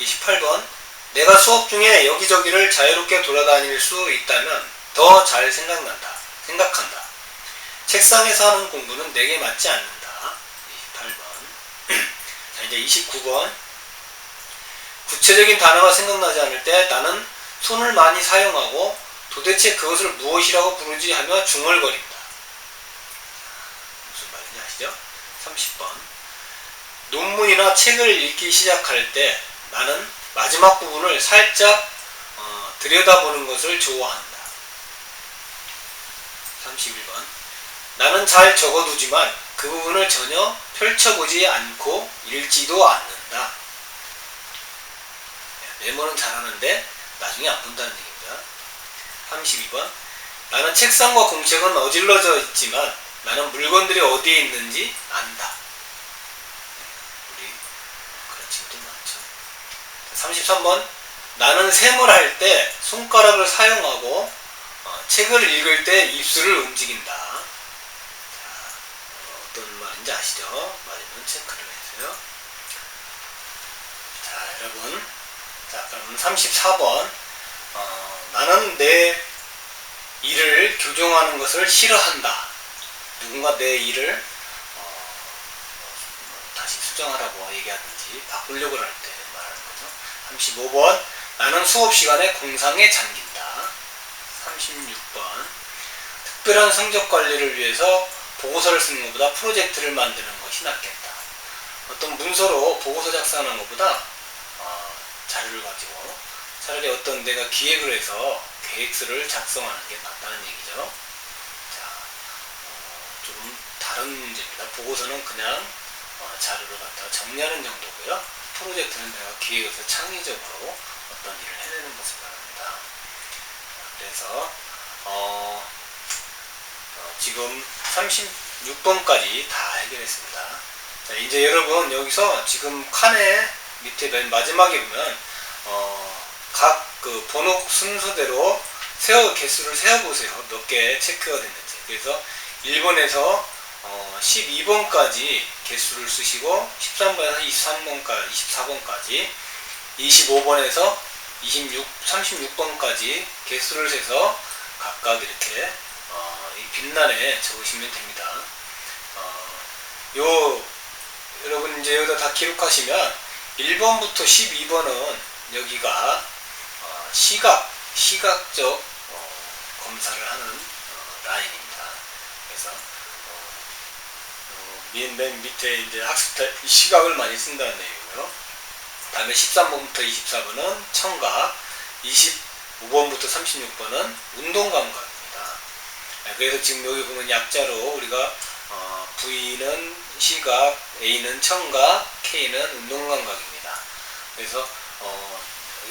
28번 내가 수업 중에 여기저기를 자유롭게 돌아다닐 수 있다면 더 잘 생각한다. 책상에서 하는 공부는 내게 맞지 않는다. 28번 자, 이제 29번 구체적인 단어가 생각나지 않을 때 나는 손을 많이 사용하고 도대체 그것을 무엇이라고 부르지 하며 중얼거린다. 무슨 말인지 아시죠? 30번 논문이나 책을 읽기 시작할 때 나는 마지막 부분을 살짝 들여다보는 것을 좋아한다. 31번 나는 잘 적어두지만 그 부분을 전혀 펼쳐보지 않고 읽지도 않는다. 메모는 잘하는데 나중에 안 본다는 얘기입니다. 32번 나는 책상과 공책은 어질러져 있지만 나는 물건들이 어디에 있는지 안다. 우리 그런 친구들 많죠. 33번 나는 셈을 할 때 손가락을 사용하고 책을 읽을 때 입술을 움직인다. 어떤 말인지 아시죠? 맞으면 체크를 해주세요. 자, 여러분. 자, 그럼 34번. 나는 내 일을 교정하는 것을 싫어한다. 누군가 내 일을 다시 수정하라고 얘기하든지 바꾸려고 할 때 말하는 거죠. 35번. 나는 수업 시간에 공상에 잠긴다. 36번. 특별한 성적 관리를 위해서 보고서를 쓰는 것보다 프로젝트를 만드는 것이 낫겠다. 어떤 문서로 보고서 작성하는 것보다 자료를 가지고 차라리 어떤 내가 기획을 해서 계획서를 작성하는 게 낫다는 얘기죠. 자, 조금 다른 문제입니다. 보고서는 그냥 자료를 갖다가 정리하는 정도고요. 프로젝트는 내가 기획해서 창의적으로 어떤 일을 해내는 것을 말합니다. 그래서 지금 36번까지 다 해결했습니다. 자, 이제 여러분 여기서 지금 칸의 밑에 맨 마지막에 보면 각 그 번호 순서대로 개수를 세어보세요. 몇 개 체크가 됐는지. 그래서 1번에서 12번까지 개수를 쓰시고 13번에서 24번까지 25번에서 36번까지 개수를 세서 각각 이렇게 이 빛란에 적으시면 됩니다. 여러분 이제 여기다 다 기록하시면 1번부터 12번은 여기가 시각적 검사를 하는 라인입니다. 그래서 맨 밑에 이제 학습 시각을 많이 쓴다는 내용이고요. 다음에 13번부터 24번은 청각, 25번부터 36번은 운동감각입니다. 그래서 지금 여기 보면 약자로 우리가 V는 시각, A는 청각, K는 운동감각입니다. 그래서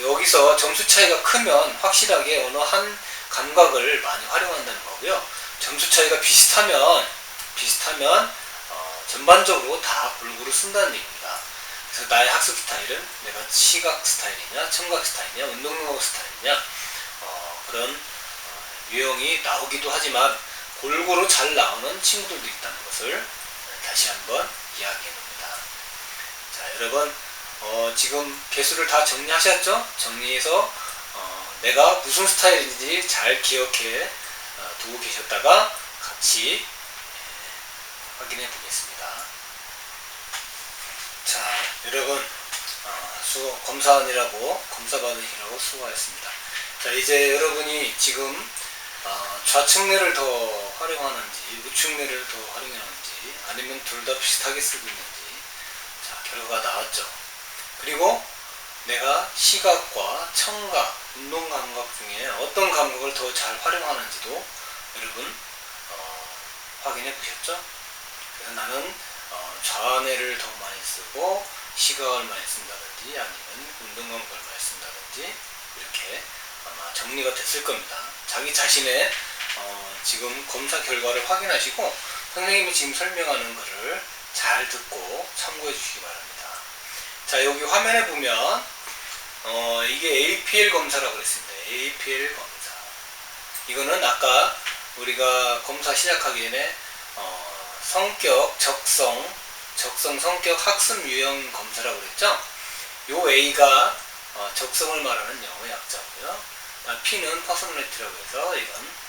여기서 점수 차이가 크면 확실하게 어느 한 감각을 많이 활용한다는 거고요. 점수 차이가 비슷하면 전반적으로 다 골고루 쓴다는 얘기입니다. 그래서 나의 학습 스타일은 내가 시각 스타일이냐, 청각 스타일이냐, 운동감각 스타일이냐 그런 유형이 나오기도 하지만 골고루 잘 나오는 친구들도 있다는 것을 다시 한번 이야기해 봅니다. 자, 여러분 지금 개수를 다 정리하셨죠? 정리해서 내가 무슨 스타일인지 잘 기억해 두고 계셨다가 같이 확인해 보겠습니다. 자, 여러분 검사 받으시라고 수고하셨습니다. 자, 이제 여러분이 지금 좌측뇌를 더 활용하는지 우측뇌를 더 활용하는지 아니면 둘 다 비슷하게 쓰고 있는지 자, 결과가 나왔죠. 그리고 내가 시각과 청각, 운동감각 중에 어떤 감각을 더 잘 활용하는지도 여러분 확인해 보셨죠? 그래서 나는 좌뇌를 더 많이 쓰고 시각을 많이 쓴다든지 아니면 운동감각을 많이 쓴다든지 이렇게 아마 정리가 됐을 겁니다. 자기 자신의 지금 검사 결과를 확인하시고 선생님이 지금 설명하는 것을 잘 듣고 참고해 주시기 바랍니다. 자, 여기 화면에 보면 이게 APL 검사라고 그랬습니다. APL 검사. 이거는 아까 우리가 검사 시작하기 전에 성격, 적성 성격 학습 유형 검사라고 그랬죠? 요 A가 적성을 말하는 영어 약자고요. P는 퍼스널리티라고 해서 이건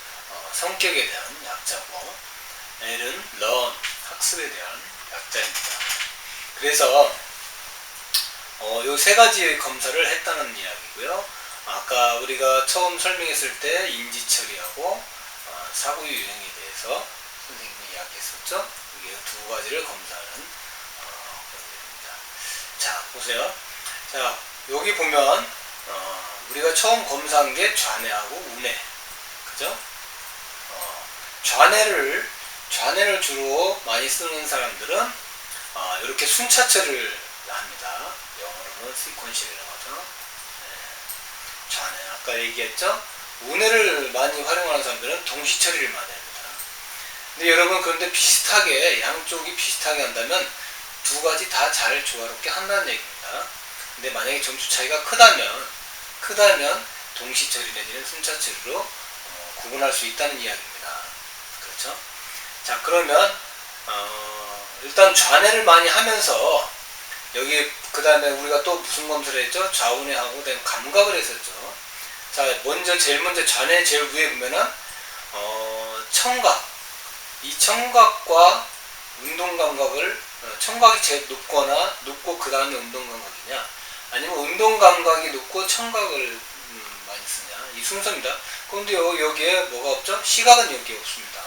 성격에 대한 약자고, L은 learn, 학습에 대한 약자입니다. 그래서 요 세 가지 검사를 했다는 이야기고요. 아까 우리가 처음 설명했을 때 인지 처리하고 사고 유형에 대해서 선생님이 이야기했었죠. 이게 두 가지를 검사하는 것들입니다. 자, 보세요. 자, 여기 보면 우리가 처음 검사한 게 좌뇌하고 우뇌, 그죠? 좌뇌를 주로 많이 쓰는 사람들은 이렇게 순차체를 합니다. 영어로는 시퀀셜이라고 하죠. 좌뇌, 아까 얘기했죠? 우뇌를 많이 활용하는 사람들은 동시처리를 많이 합니다. 근데 여러분, 그런데 비슷하게, 양쪽이 비슷하게 한다면 두 가지 다 잘 조화롭게 한다는 얘기입니다. 근데 만약에 점수 차이가 크다면 동시처리 내지는 순차처리로 구분할 수 있다는 이야기입니다. 그렇죠? 자, 그러면 일단 좌뇌를 많이 하면서 여기 그 다음에 우리가 또 무슨 검사를 했죠? 좌우뇌하고 그다음에 감각을 했었죠. 자, 제일 먼저 좌뇌 제일 위에 보면은 청각, 이 청각과 운동감각을 청각이 제일 높고 그 다음에 운동감각이냐, 아니면 운동감각이 높고 청각을 많이 쓰냐, 이 순서입니다. 그런데 여기에 뭐가 없죠? 시각은 여기에 없습니다.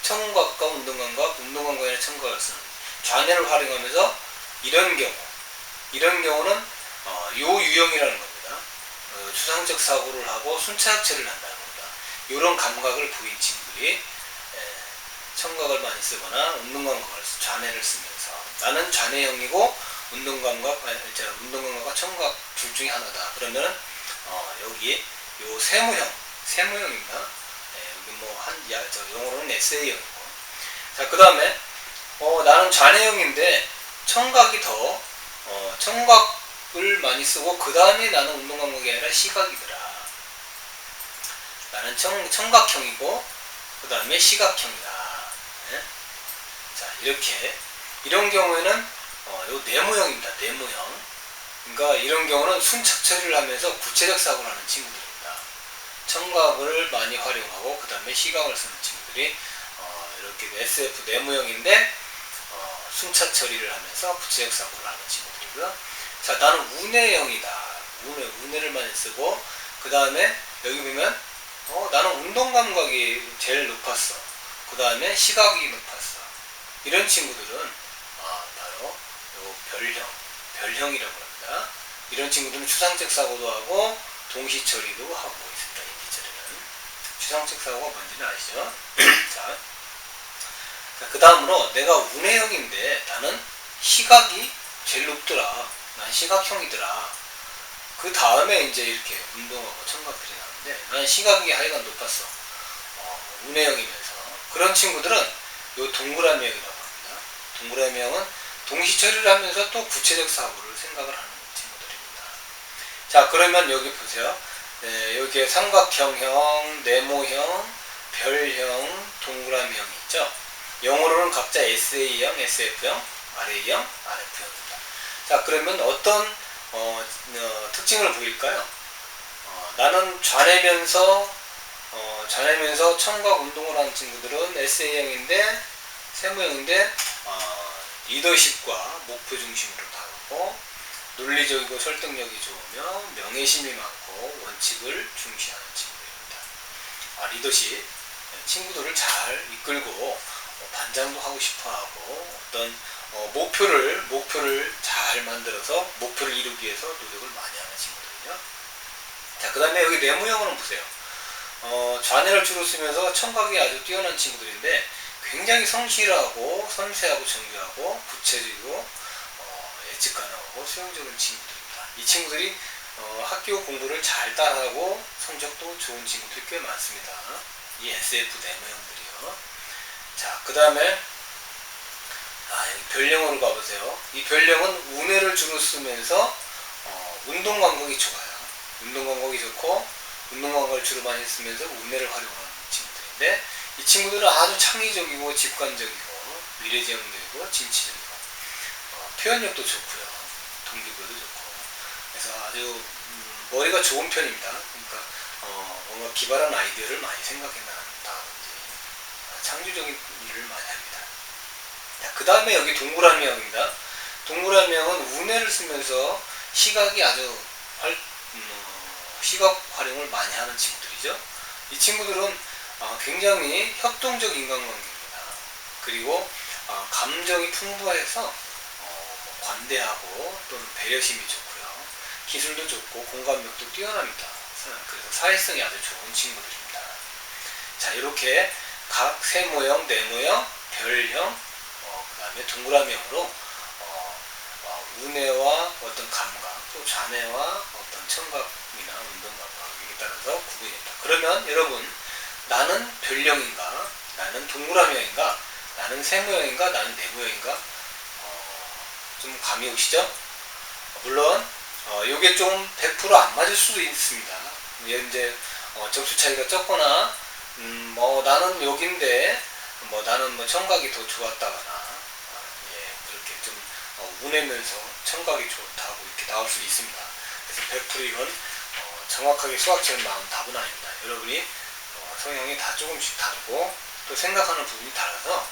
청각과 운동감각이나 청각을 쓰는 좌뇌를 활용하면서 이런 경우는 요 유형이라는 겁니다. 추상적 사고를 하고 순차학체를 한다는 겁니다. 이런 감각을 보인 친구들이 청각을 많이 쓰거나 운동감각을 좌뇌를 쓰면서 나는 좌뇌형이고 운동감각과 청각 둘 중에 하나다. 그러면 여기 요 세모형입니다. 여기 영어로는 SA형이고. 자, 그 다음에 나는 좌뇌형인데 청각이 청각을 많이 쓰고 그 다음에 나는 운동감각이 아니라 시각이더라. 나는 청각형이고 그 다음에 시각형이다. 네? 자, 이런 경우에는 요 네모형입니다. 네모형. 그러니까 이런 경우는 순착 처리를 하면서 구체적 사고를 하는 친구들입니다. 청각을 많이 활용하고 그 다음에 시각을 쓰는 친구들이 이렇게 SF 네모형인데 순착 처리를 하면서 구체적 사고를 하는 친구들이고요. 자, 나는 운해형이다. 운해를 많이 쓰고 그 다음에 여기 보면 나는 운동 감각이 제일 높았어. 그 다음에 시각이 높았어. 이런 친구들은 바로 요 별형이라고 합니다. 이런 친구들은 추상적 사고도 하고 동시 처리도 하고 있습니다. 인지처리는 추상적 사고가 뭔지는 아시죠? 자, 그 다음으로 내가 운해형인데 나는 시각이 제일 높더라. 난 시각형이더라. 그 다음에 이제 이렇게 운동하고 청각들이 나오는데 난 시각이 하여간 높았어. 운해형이면서 그런 친구들은 요 동그라미형이라고 합니다. 동그라미형은 동시 처리를 하면서 또 구체적 사고를 생각을 하는 친구들입니다. 자, 그러면 여기 보세요. 네, 여기에 삼각형형, 네모형, 별형, 동그라미형이 있죠. 영어로는 각자 SA형, SF형, RA형, RF형입니다. 자, 그러면 어떤 특징을 보일까요? 나는 좌내면서 청각 운동을 하는 친구들은 SA형인데 세모형인데 리더십과 목표 중심으로 다루고 논리적이고 설득력이 좋으며 명예심이 많고 원칙을 중시하는 친구들입니다. 리더십, 친구들을 잘 이끌고 반장도 하고 싶어하고 어떤 목표를 잘 만들어서 목표를 이루기 위해서 노력을 많이 하는 친구들이요. 자, 그 다음에 여기 네모형은 보세요. 좌뇌를 주로 쓰면서 청각이 아주 뛰어난 친구들인데 굉장히 성실하고 섬세하고 정교하고 구체적이고 예측 가능하고 수용적인 친구들입니다. 이 친구들이 학교 공부를 잘 따라하고 성적도 좋은 친구들이 꽤 많습니다. 이 SF 네모형들이요. 자, 그 다음에 별형으로 가보세요. 이 별형은 운해를 주로 쓰면서 운동 감각이 좋아요. 운동 감각이 좋고 운동 감각을 주로 많이 쓰면서 운해를 활용하는 친구들인데 이 친구들은 아주 창의적이고 직관적이고 미래지향적이고 진취적이고 표현력도 좋고요. 동기부여도 좋고 그래서 아주 머리가 좋은 편입니다. 그러니까 뭔가 기발한 아이디어를 많이 생각해낸다든지 창조적인 일을 많이 합니다. 그 다음에 여기 동그라미형입니다. 동그라미형은 운해를 쓰면서 시각이 아주 시각 활용을 많이 하는 친구들이죠. 이 친구들은 굉장히 협동적 인간관계입니다. 그리고 감정이 풍부해서 관대하고 또는 배려심이 좋고요. 기술도 좋고 공감력도 뛰어납니다. 그래서 사회성이 아주 좋은 친구들입니다. 자, 이렇게 각 세모형, 네모형, 별형, 그 다음에 동그라미형으로 운해와 어떤 감각, 또 좌뇌와 어떤 청각이나 운동 감각에 따라서 구분이 됩니다. 그러면 여러분, 나는 별형인가? 나는 동그라미형인가? 나는 세모형인가? 나는 네모형인가? 좀 감이 오시죠? 물론 이게 좀 100% 안 맞을 수도 있습니다. 이제 접수 차이가 적거나 나는 여긴데 나는 청각이 더 좋았다거나 그렇게 좀 운해면서 청각이 좋다고 이렇게 나올 수도 있습니다. 그래서 100% 이건 정확하게 수학적인 마음 답은 아닙니다. 여러분이 성향이 다 조금씩 다르고 또 생각하는 부분이 달라서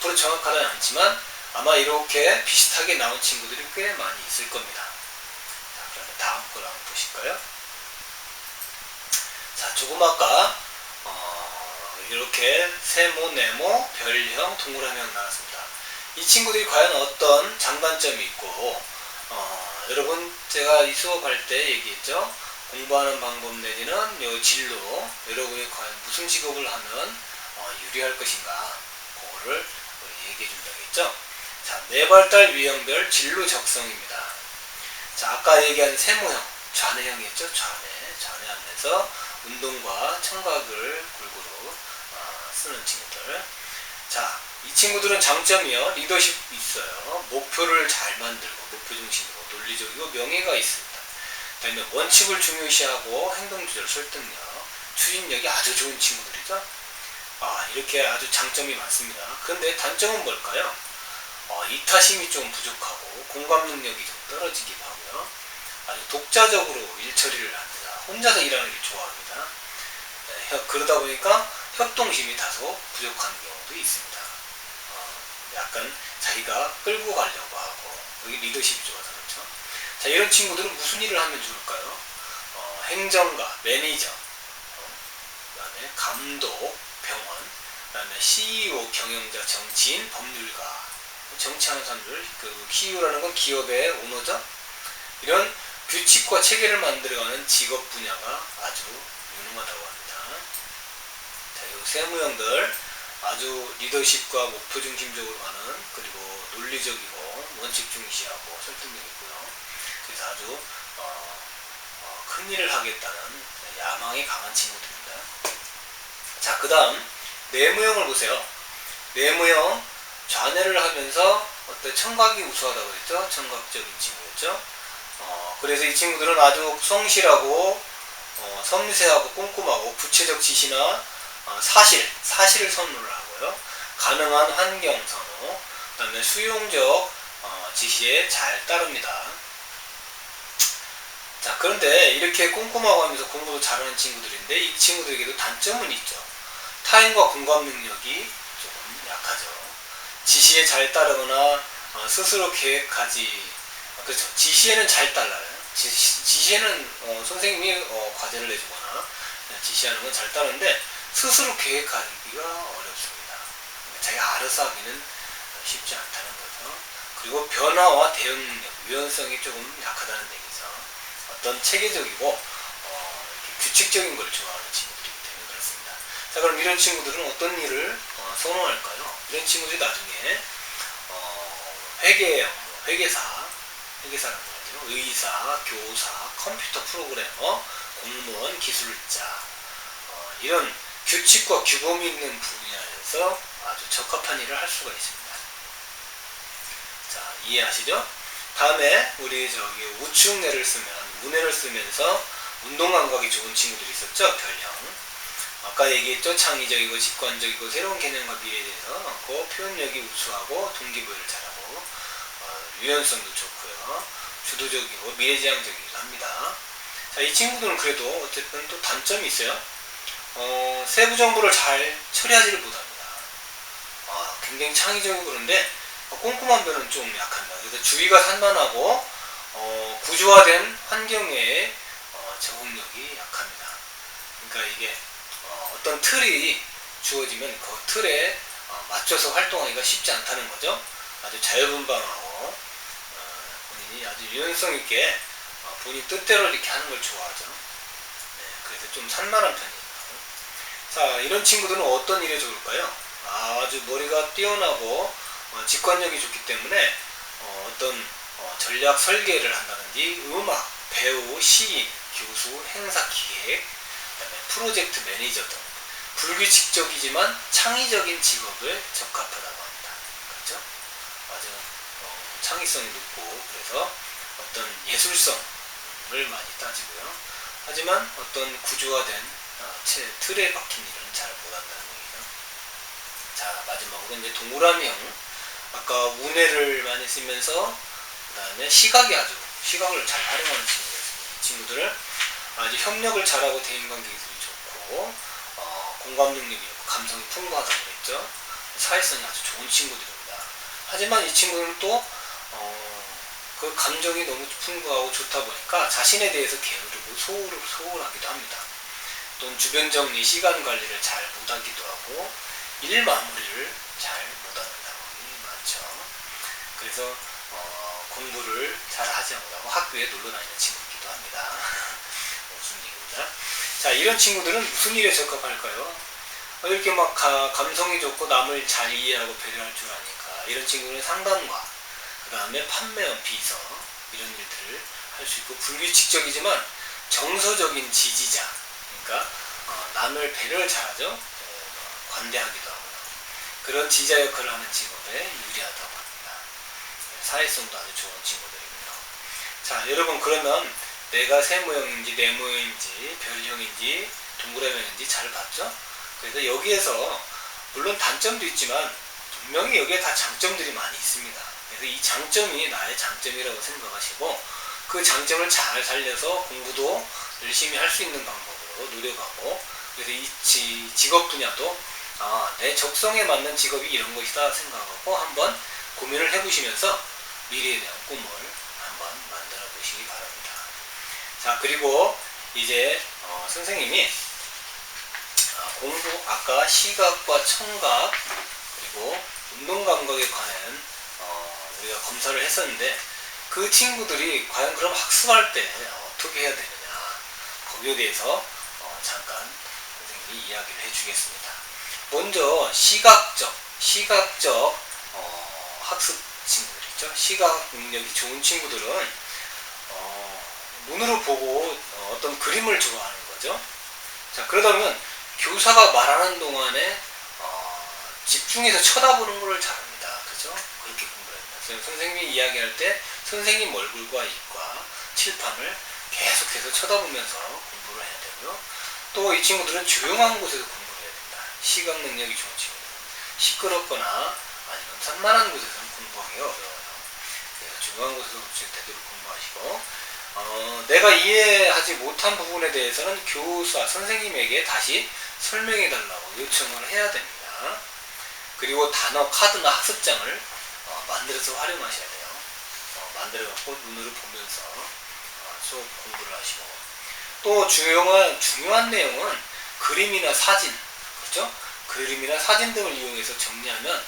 100% 정확하지는 않지만 아마 이렇게 비슷하게 나온 친구들이 꽤 많이 있을 겁니다. 자, 그러면 다음 걸 한번 보실까요? 자, 조금 아까 이렇게 세모, 네모, 별형, 동그라미형 나왔습니다. 이 친구들이 과연 어떤 장단점이 있고 여러분 제가 이 수업할 때 얘기했죠. 공부하는 방법 내지는 요 진로 여러분이 과연 무슨 직업을 하면 유리할 것인가 그거를 얘기해 준다고 했죠. 자, 네발달 유형별 진로 적성입니다. 자, 아까 얘기한 세모형 좌뇌형이었죠. 좌뇌 하면서 운동과 청각을 골고루 쓰는 친구들. 자, 이 친구들은 장점이요. 리더십 있어요. 목표를 잘 만들고 목표 중심이고 논리적이고 명예가 있습니다. 그 다음에 원칙을 중요시하고 행동조절 설득력, 추진력이 아주 좋은 친구들이죠. 이렇게 아주 장점이 많습니다. 그런데 단점은 뭘까요? 이타심이 좀 부족하고 공감 능력이 좀 떨어지기도 하고요. 아주 독자적으로 일 처리를 합니다. 혼자서 일하는 게 좋아합니다. 그러다 보니까 협동심이 다소 부족한 경우도 있습니다. 약간 자기가 끌고 가려고 하고, 여기 리더십이 좋아서 그렇죠. 자, 이런 친구들은 무슨 일을 하면 좋을까요? 행정가, 매니저, 그 다음에 감독, 병원, 그 다음에 CEO, 경영자, 정치인, 법률가, 정치하는 사람들, 그 CEO라는 건 기업의 오너죠. 이런 규칙과 체계를 만들어가는 직업 분야가 아주 유능하다고 합니다. 자, 이 세무형들 아주 리더십과 목표 중심적으로 가는, 그리고 논리적이고 원칙 중시하고 설득력 있고요. 그래서 아주 큰 일을 하겠다는 야망이 강한 친구들입니다. 자, 그 다음 내무형을 보세요. 내무형 좌뇌를 하면서 어떤 청각이 우수하다고 했죠. 청각적인 친구였죠. 그래서 이 친구들은 아주 성실하고 섬세하고 꼼꼼하고 구체적 지시나 사실을 선호를 하고요. 가능한 환경 선호, 그 다음에 수용적 지시에 잘 따릅니다. 자, 그런데 이렇게 꼼꼼하고 하면서 공부도 잘하는 친구들인데 이 친구들에게도 단점은 있죠. 타인과 공감 능력이 조금 약하죠. 지시에 잘 따르거나 스스로 계획하지, 그렇죠. 지시에는 잘 따라요. 지시에는 선생님이 과제를 내주거나 지시하는 건 잘 따르는데 스스로 계획하기가 어렵습니다. 자기가 알아서 하기는 쉽지 않다는 거죠. 그리고 변화와 대응 능력, 유연성이 조금 약하다는 얘기죠. 어떤 체계적이고 이렇게 규칙적인 걸 좋아하는 친구들이기 때문에 그렇습니다. 자, 그럼 이런 친구들은 어떤 일을 선호할까요? 이런 친구들이 나중에 회계사라는 거죠. 의사, 교사, 컴퓨터 프로그래머, 공무원, 기술자, 이런 규칙과 규범이 있는 분야에서 아주 적합한 일을 할 수가 있습니다. 자, 이해하시죠? 다음에 우리 우측뇌를 쓰면, 우뇌를 쓰면서 운동 감각이 좋은 친구들이 있었죠. 별형. 아까 얘기했죠. 창의적이고 직관적이고 새로운 개념과 미래에 대해서 많고, 표현력이 우수하고 동기부여를 잘하고, 유연성도 좋고요. 주도적이고 미래지향적이기도 합니다. 자, 이 친구들은 그래도 어쨌든 또 단점이 있어요. 세부 정보를 잘 처리하지를 못합니다. 굉장히 창의적이고 그런데 꼼꼼한 면은 좀 약합니다. 그래서 주의가 산만하고 구조화된 환경에 적응력이 약합니다. 그러니까 이게 어떤 틀이 주어지면 그 틀에 맞춰서 활동하기가 쉽지 않다는 거죠. 아주 자유분방하고 본인이 아주 유연성 있게 본인 뜻대로 이렇게 하는 걸 좋아하죠. 네, 그래서 좀 산만한 편입니다. 자, 이런 친구들은 어떤 일에 좋을까요? 아주 머리가 뛰어나고 직관력이 좋기 때문에 어떤 전략 설계를 한다든지 음악, 배우, 시인, 교수, 행사 기획, 그다음에 프로젝트 매니저 등 불규칙적이지만 창의적인 직업에 적합하다고 합니다. 그렇죠? 아주 창의성이 높고 그래서 어떤 예술성을 많이 따지고요. 하지만 어떤 구조화된 틀에 박힌 일은 잘 못한다는 얘기죠. 자, 마지막으로 이제 동그라미형. 아까 우뇌를 많이 쓰면서 그 다음에 시각을 잘 활용하는 친구들이었습니다. 이 친구들은 아주 협력을 잘하고 대인관계 기술이 좋고 공감 능력이 좋고 감성이 풍부하다고 그랬죠. 사회성이 아주 좋은 친구들입니다. 하지만 이 친구는 또 그 감정이 너무 풍부하고 좋다 보니까 자신에 대해서 게으르고 소홀하기도 합니다. 또는 주변 정리, 시간 관리를 잘 못하기도 하고 일 마무리를 잘 못하는 상황이 많죠. 그래서 공부를 잘 하지 못하고 학교에 놀러 다니는 친구이기도 합니다. 무슨 얘기입니다. 자, 이런 친구들은 무슨 일에 적합할까요? 이렇게 막 감성이 좋고 남을 잘 이해하고 배려할 줄 아니까 이런 친구는 상담가, 그 다음에 판매원, 비서 이런 일들을 할 수 있고 불규칙적이지만 정서적인 지지자, 그러니까 남을 배려를 잘하죠. 관대하기도 하고요. 그런 지자 역할을 하는 직업에 유리하다고 합니다. 사회성도 아주 좋은 친구들이고요. 자, 여러분 그러면 내가 세무형인지 내무형인지 별형인지 동그라미인지 잘 봤죠? 그래서 여기에서 물론 단점도 있지만 분명히 여기에 다 장점들이 많이 있습니다. 그래서 이 장점이 나의 장점이라고 생각하시고 그 장점을 잘 살려서 공부도 열심히 할 수 있는 방법으로 노력하고, 그래서 이 직업 분야도 내 적성에 맞는 직업이 이런 것이다 생각하고 한번 고민을 해보시면서 미래에 대한 꿈을 한번 만들어 보시기 바랍니다. 자, 그리고 이제 선생님이 아까 시각과 청각 그리고 운동감각에 관한 우리가 검사를 했었는데, 그 친구들이 과연 그럼 학습할 때 어떻게 해야 되느냐, 거기에 대해서 잠깐 선생님이 이야기를 해주겠습니다. 먼저 시각적 학습 친구들 있죠. 시각 능력이 좋은 친구들은 눈으로 보고 어떤 그림을 좋아하는 거죠. 자, 그러다면 교사가 말하는 동안에 집중해서 쳐다보는 것을 잘합니다. 그죠? 그렇게 공부를 합니다. 선생님이 이야기할 때 선생님 얼굴과 입과 칠판을 계속해서 쳐다보면서 공부를 해야 되고요. 또 이 친구들은 조용한 곳에서 공부를 해야 된다. 시각 능력이 좋은 친구들은 시끄럽거나 아니면 산만한 곳에서는 공부하기 어려워요. 그래서 조용한 곳에서 되도록 공부하시고, 내가 이해하지 못한 부분에 대해서는 선생님에게 다시 설명해 달라고 요청을 해야 됩니다. 그리고 단어 카드나 학습장을 만들어서 활용하셔야 돼요. 만들어갖고 눈으로 보면서 수업 공부를 하시고, 또 중요한 내용은 그림이나 사진, 그렇죠? 그림이나 사진 등을 이용해서 정리하면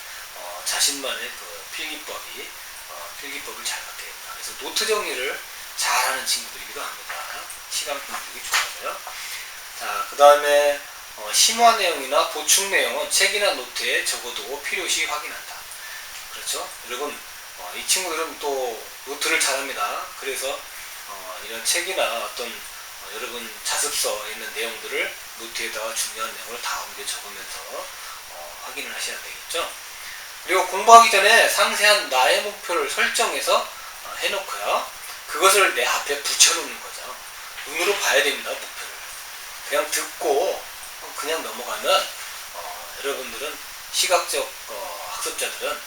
자신만의 그 필기법을 잘 갖게 됩니다. 그래서 노트 정리를 잘하는 친구들이기도 합니다. 시각 능력이 좋아져요. 자, 그 다음에 심화 내용이나 보충 내용은 책이나 노트에 적어두고 필요시 확인한다. 그렇죠? 여러분, 이 친구들은 또 노트를 잘합니다. 그래서 이런 책이나 어떤 여러분 자습서에 있는 내용들을 노트에다가 중요한 내용을 다 옮겨 적으면서 확인을 하셔야 되겠죠? 그리고 공부하기 전에 상세한 나의 목표를 설정해서 해놓고요. 그것을 내 앞에 붙여놓는 거죠. 눈으로 봐야 됩니다, 목표를. 그냥 듣고 그냥 넘어가면 여러분들은 시각적 학습자들은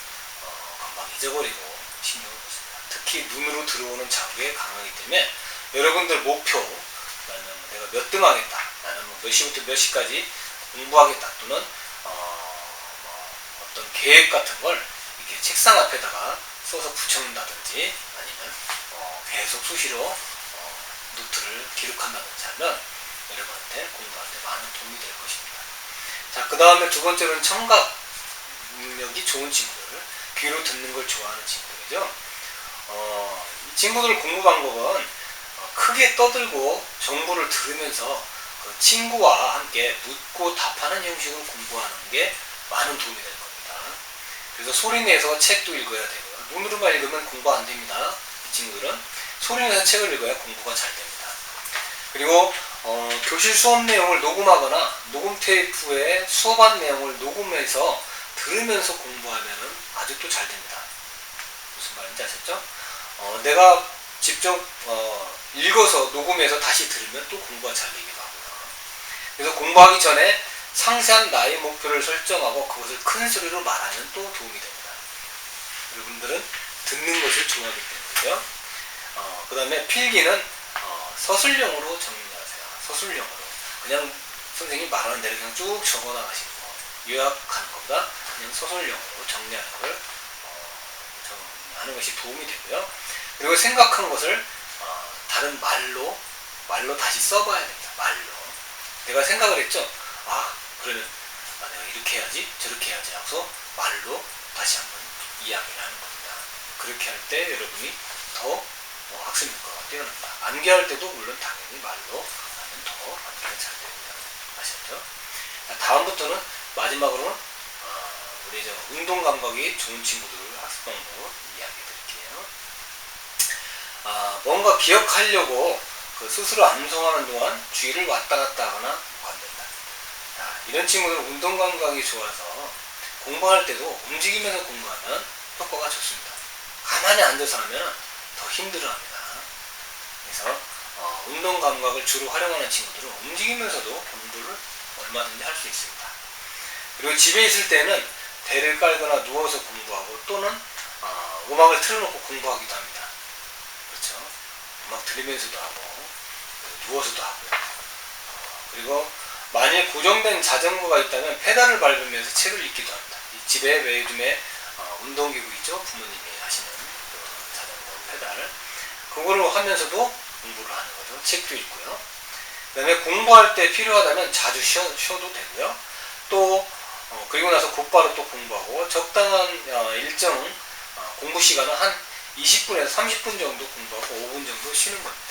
금방 잊어버리고 신경을 못 씁니다. 특히 눈으로 들어오는 자극에 강하기 때문에 여러분들 목표, 나는 내가 몇 등 하겠다, 나는 몇 시부터 몇 시까지 공부하겠다, 또는 어떤 계획 같은 걸 이렇게 책상 앞에다가 써서 붙여놓는다든지 아니면 계속 수시로 노트를 기록한다든지 하면 여러분한테 공부할 때 많은 도움이 될 것입니다. 자, 그 다음에 두 번째로는 청각 능력이 좋은 친구들, 귀로 듣는 걸 좋아하는 친구들이죠. 이 친구들 공부 방법은 크게 떠들고 정보를 들으면서 그 친구와 함께 묻고 답하는 형식으로 공부하는 게 많은 도움이 될 겁니다. 그래서 소리내서 책도 읽어야 되고요. 눈으로만 읽으면 공부 안 됩니다. 이 친구들은 소리내서 책을 읽어야 공부가 잘 됩니다. 그리고 교실 수업 내용을 녹음하거나 녹음 테이프에 수업한 내용을 녹음해서 들으면서 공부하면 아주 또 잘 됩니다. 무슨 말인지 아셨죠? 내가 직접 읽어서 녹음해서 다시 들으면 또 공부가 잘 되기도 하고요. 그래서 공부하기 전에 상세한 나의 목표를 설정하고 그것을 큰 소리로 말하면 또 도움이 됩니다. 여러분들은 듣는 것을 좋아하기 때문이죠. 그 다음에 필기는 서술형으로 정리하세요. 서술형으로. 그냥 선생님이 말하는 대로 그냥 쭉 적어 나가시는 거. 요약하는 것보다 그냥 서술형으로 정리하는 걸 정리하는 것이 도움이 되고요. 그리고 생각한 것을 다른 말로 다시 써봐야 됩니다. 말로. 내가 생각을 했죠? 그러면 내가 이렇게 해야지, 저렇게 해야지 하고서 말로 다시 한번 이야기를 하는 겁니다. 그렇게 할 때 여러분이 더 학습 효과가 뛰어난다. 암기할 때도 물론 당연히 말로 하면 더 암기가 잘 됩니다. 아셨죠? 다음부터는 마지막으로는 우리 운동 감각이 좋은 친구들 학습 방법 이야기 드릴게요. 뭔가 기억하려고 스스로 암송하는 동안 주의를 왔다 갔다 하거나 건든다. 이런 친구들은 운동 감각이 좋아서 공부할 때도 움직이면서 공부하면 효과가 좋습니다. 가만히 앉아서 하면 더 힘들어합니다. 그래서 운동 감각을 주로 활용하는 친구들은 움직이면서도 공부를 얼마든지 할 수 있습니다. 그리고 집에 있을 때는 대를 깔거나 누워서 공부하고 또는 음악을 틀어놓고 공부하기도 합니다. 그렇죠? 음악 들으면서도 하고 누워서도 하고요. 그리고 만일 고정된 자전거가 있다면 페달을 밟으면서 책을 읽기도 합니다. 이 집에 왜 요즘에 운동기구 있죠? 부모님이 하시는 그 자전거 페달, 그거로 하면서도 공부를 하는 거죠. 책도 읽고요. 그 다음에 공부할 때 필요하다면 자주 쉬어도 되고요. 또 그리고 나서 곧바로 또 공부하고, 적당한 일정 공부 시간은 한 20분에서 30분 정도 공부하고 5분 정도 쉬는 겁니다.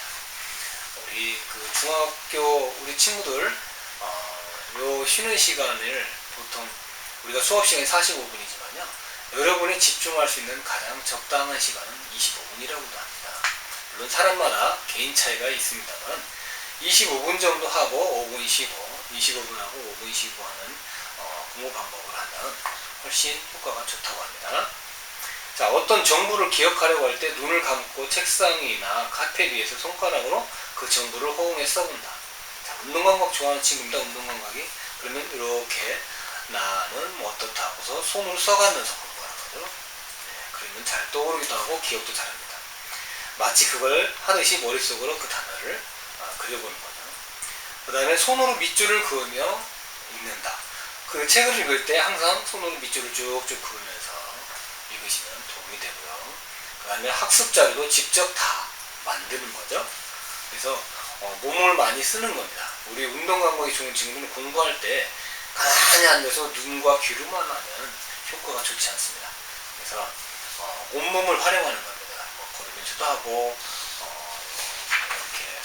우리 그 중학교 우리 친구들 요 쉬는 시간을 보통 우리가 수업 시간이 45분이지만요. 여러분이 집중할 수 있는 가장 적당한 시간은 25분이라고도 합니다. 물론 사람마다 개인 차이가 있습니다만 25분 정도 하고 5분 쉬고 25분 하고 5분 쉬고 하는 공부 방법을 하면 훨씬 효과가 좋다고 합니다. 자, 어떤 정보를 기억하려고 할 때 눈을 감고 책상이나 카페 위에서 손가락으로 그 정보를 호응해 써본다. 자, 운동감각 좋아하는 친구입니다. 운동감각이. 그러면 이렇게 나는 뭐 어떻다 하고서 손으로 써가면서 공부하는 거죠. 네, 그러면 잘 떠오르기도 하고 기억도 잘합니다. 마치 그걸 하듯이 머릿속으로 그 단어를 그려보는 거죠. 그 다음에 손으로 밑줄을 그으며 읽는다. 그 책을 읽을 때 항상 손으로 밑줄을 쭉쭉 그으면서 읽으시면 도움이 되고요. 그 다음에 학습 자료도 직접 다 만드는 거죠. 그래서 몸을 많이 쓰는 겁니다. 우리 운동 감각이 좋은 친구들은 공부할 때 가만히 앉아서 눈과 귀로만 하면 효과가 좋지 않습니다. 그래서 온몸을 활용하는 겁니다. 뭐 걸으면서도 하고 이렇게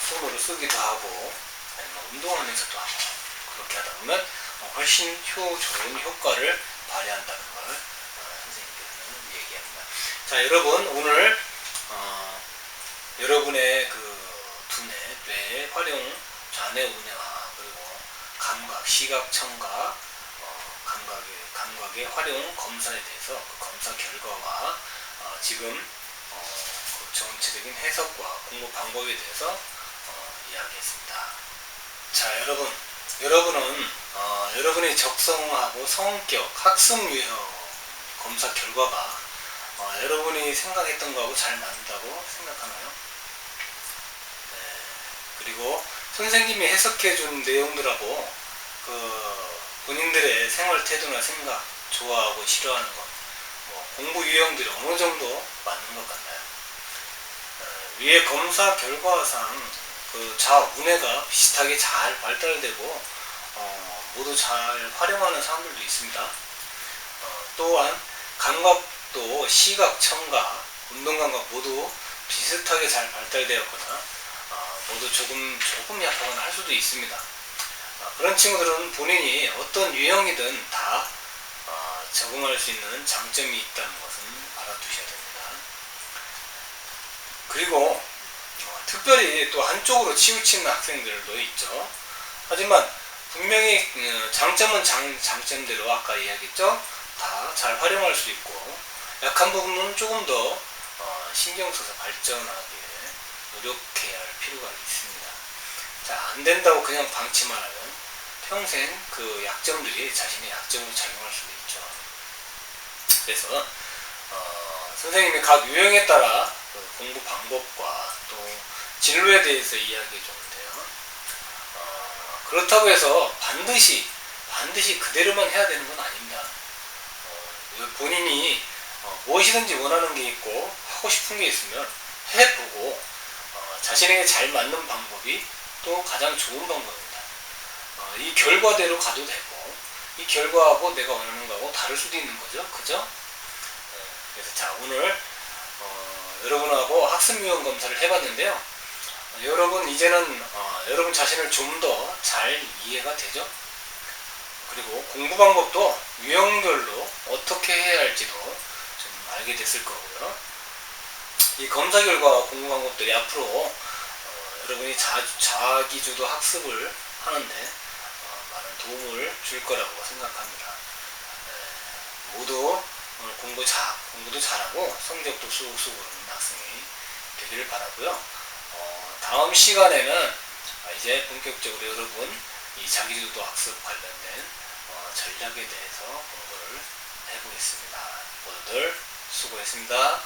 손으로 쓰기도 하고 아니면 운동하면서도 하고 그렇게 하다 보면 훨씬 좋은 효과를 발휘한다는 걸 선생님께서는 얘기합니다. 자, 여러분 오늘 여러분의 그 두뇌, 뇌의 활용, 좌뇌 우뇌화, 그리고 감각, 시각, 청각, 감각의 활용 검사에 대해서 그 검사 결과와 지금 그 전체적인 해석과 공부 방법에 대해서 이야기했습니다. 자, 여러분은 여러분의 적성하고 성격, 학습 유형 검사 결과가 여러분이 생각했던 거하고 잘 맞는다고 생각하나요? 네. 그리고 선생님이 해석해준 내용들하고 그 본인들의 생활 태도나 생각, 좋아하고 싫어하는 것, 뭐 공부 유형들이 어느 정도 맞는 것 같나요? 위의 검사 결과상 그 좌우뇌가 비슷하게 잘 발달되고 모두 잘 활용하는 사람들도 있습니다. 또한 감각도 시각, 청각, 운동감각 모두 비슷하게 잘 발달되었거나 모두 조금 약하거나 할 수도 있습니다. 그런 친구들은 본인이 어떤 유형이든 다 적응할 수 있는 장점이 있다는 것은 알아두셔야 됩니다. 그리고 특별히 또 한쪽으로 치우치는 학생들도 있죠. 하지만 분명히 장점은 장점대로 아까 이야기했죠. 다 잘 활용할 수 있고 약한 부분은 조금 더 신경 써서 발전하게 노력해야 할 필요가 있습니다. 자, 안 된다고 그냥 방치만 하면 평생 그 약점들이 자신의 약점으로 작용할 수도 있죠. 그래서 선생님이 각 유형에 따라 그 공부 방법과 또 진로에 대해서 이야기해 줬는데요. 그렇다고 해서 반드시 그대로만 해야 되는 건 아닙니다. 본인이 무엇이든지 원하는 게 있고 하고 싶은 게 있으면 해보고 자신에게 잘 맞는 방법이 또 가장 좋은 방법입니다. 이 결과대로 가도 되고 이 결과하고 내가 원하는 거하고 다를 수도 있는 거죠. 그죠? 그래서 자, 오늘 여러분하고 학습 유형 검사를 해봤는데요. 여러분 이제는 여러분 자신을 좀 더 잘 이해가 되죠? 그리고 공부 방법도 유형별로 어떻게 해야 할지도 좀 알게 됐을 거고요. 이 검사 결과와 공부 방법들이 앞으로 여러분이 자기주도 학습을 하는데 많은 도움을 줄 거라고 생각합니다. 모두 오늘 공부도 잘하고 성적도 쑥쑥 오르는 학생이 되기를 바라고요. 다음 다음 시간에는 이제 본격적으로 여러분 이 자기주도 학습 관련된 전략에 대해서 공부를 해보겠습니다. 모두들 수고했습니다.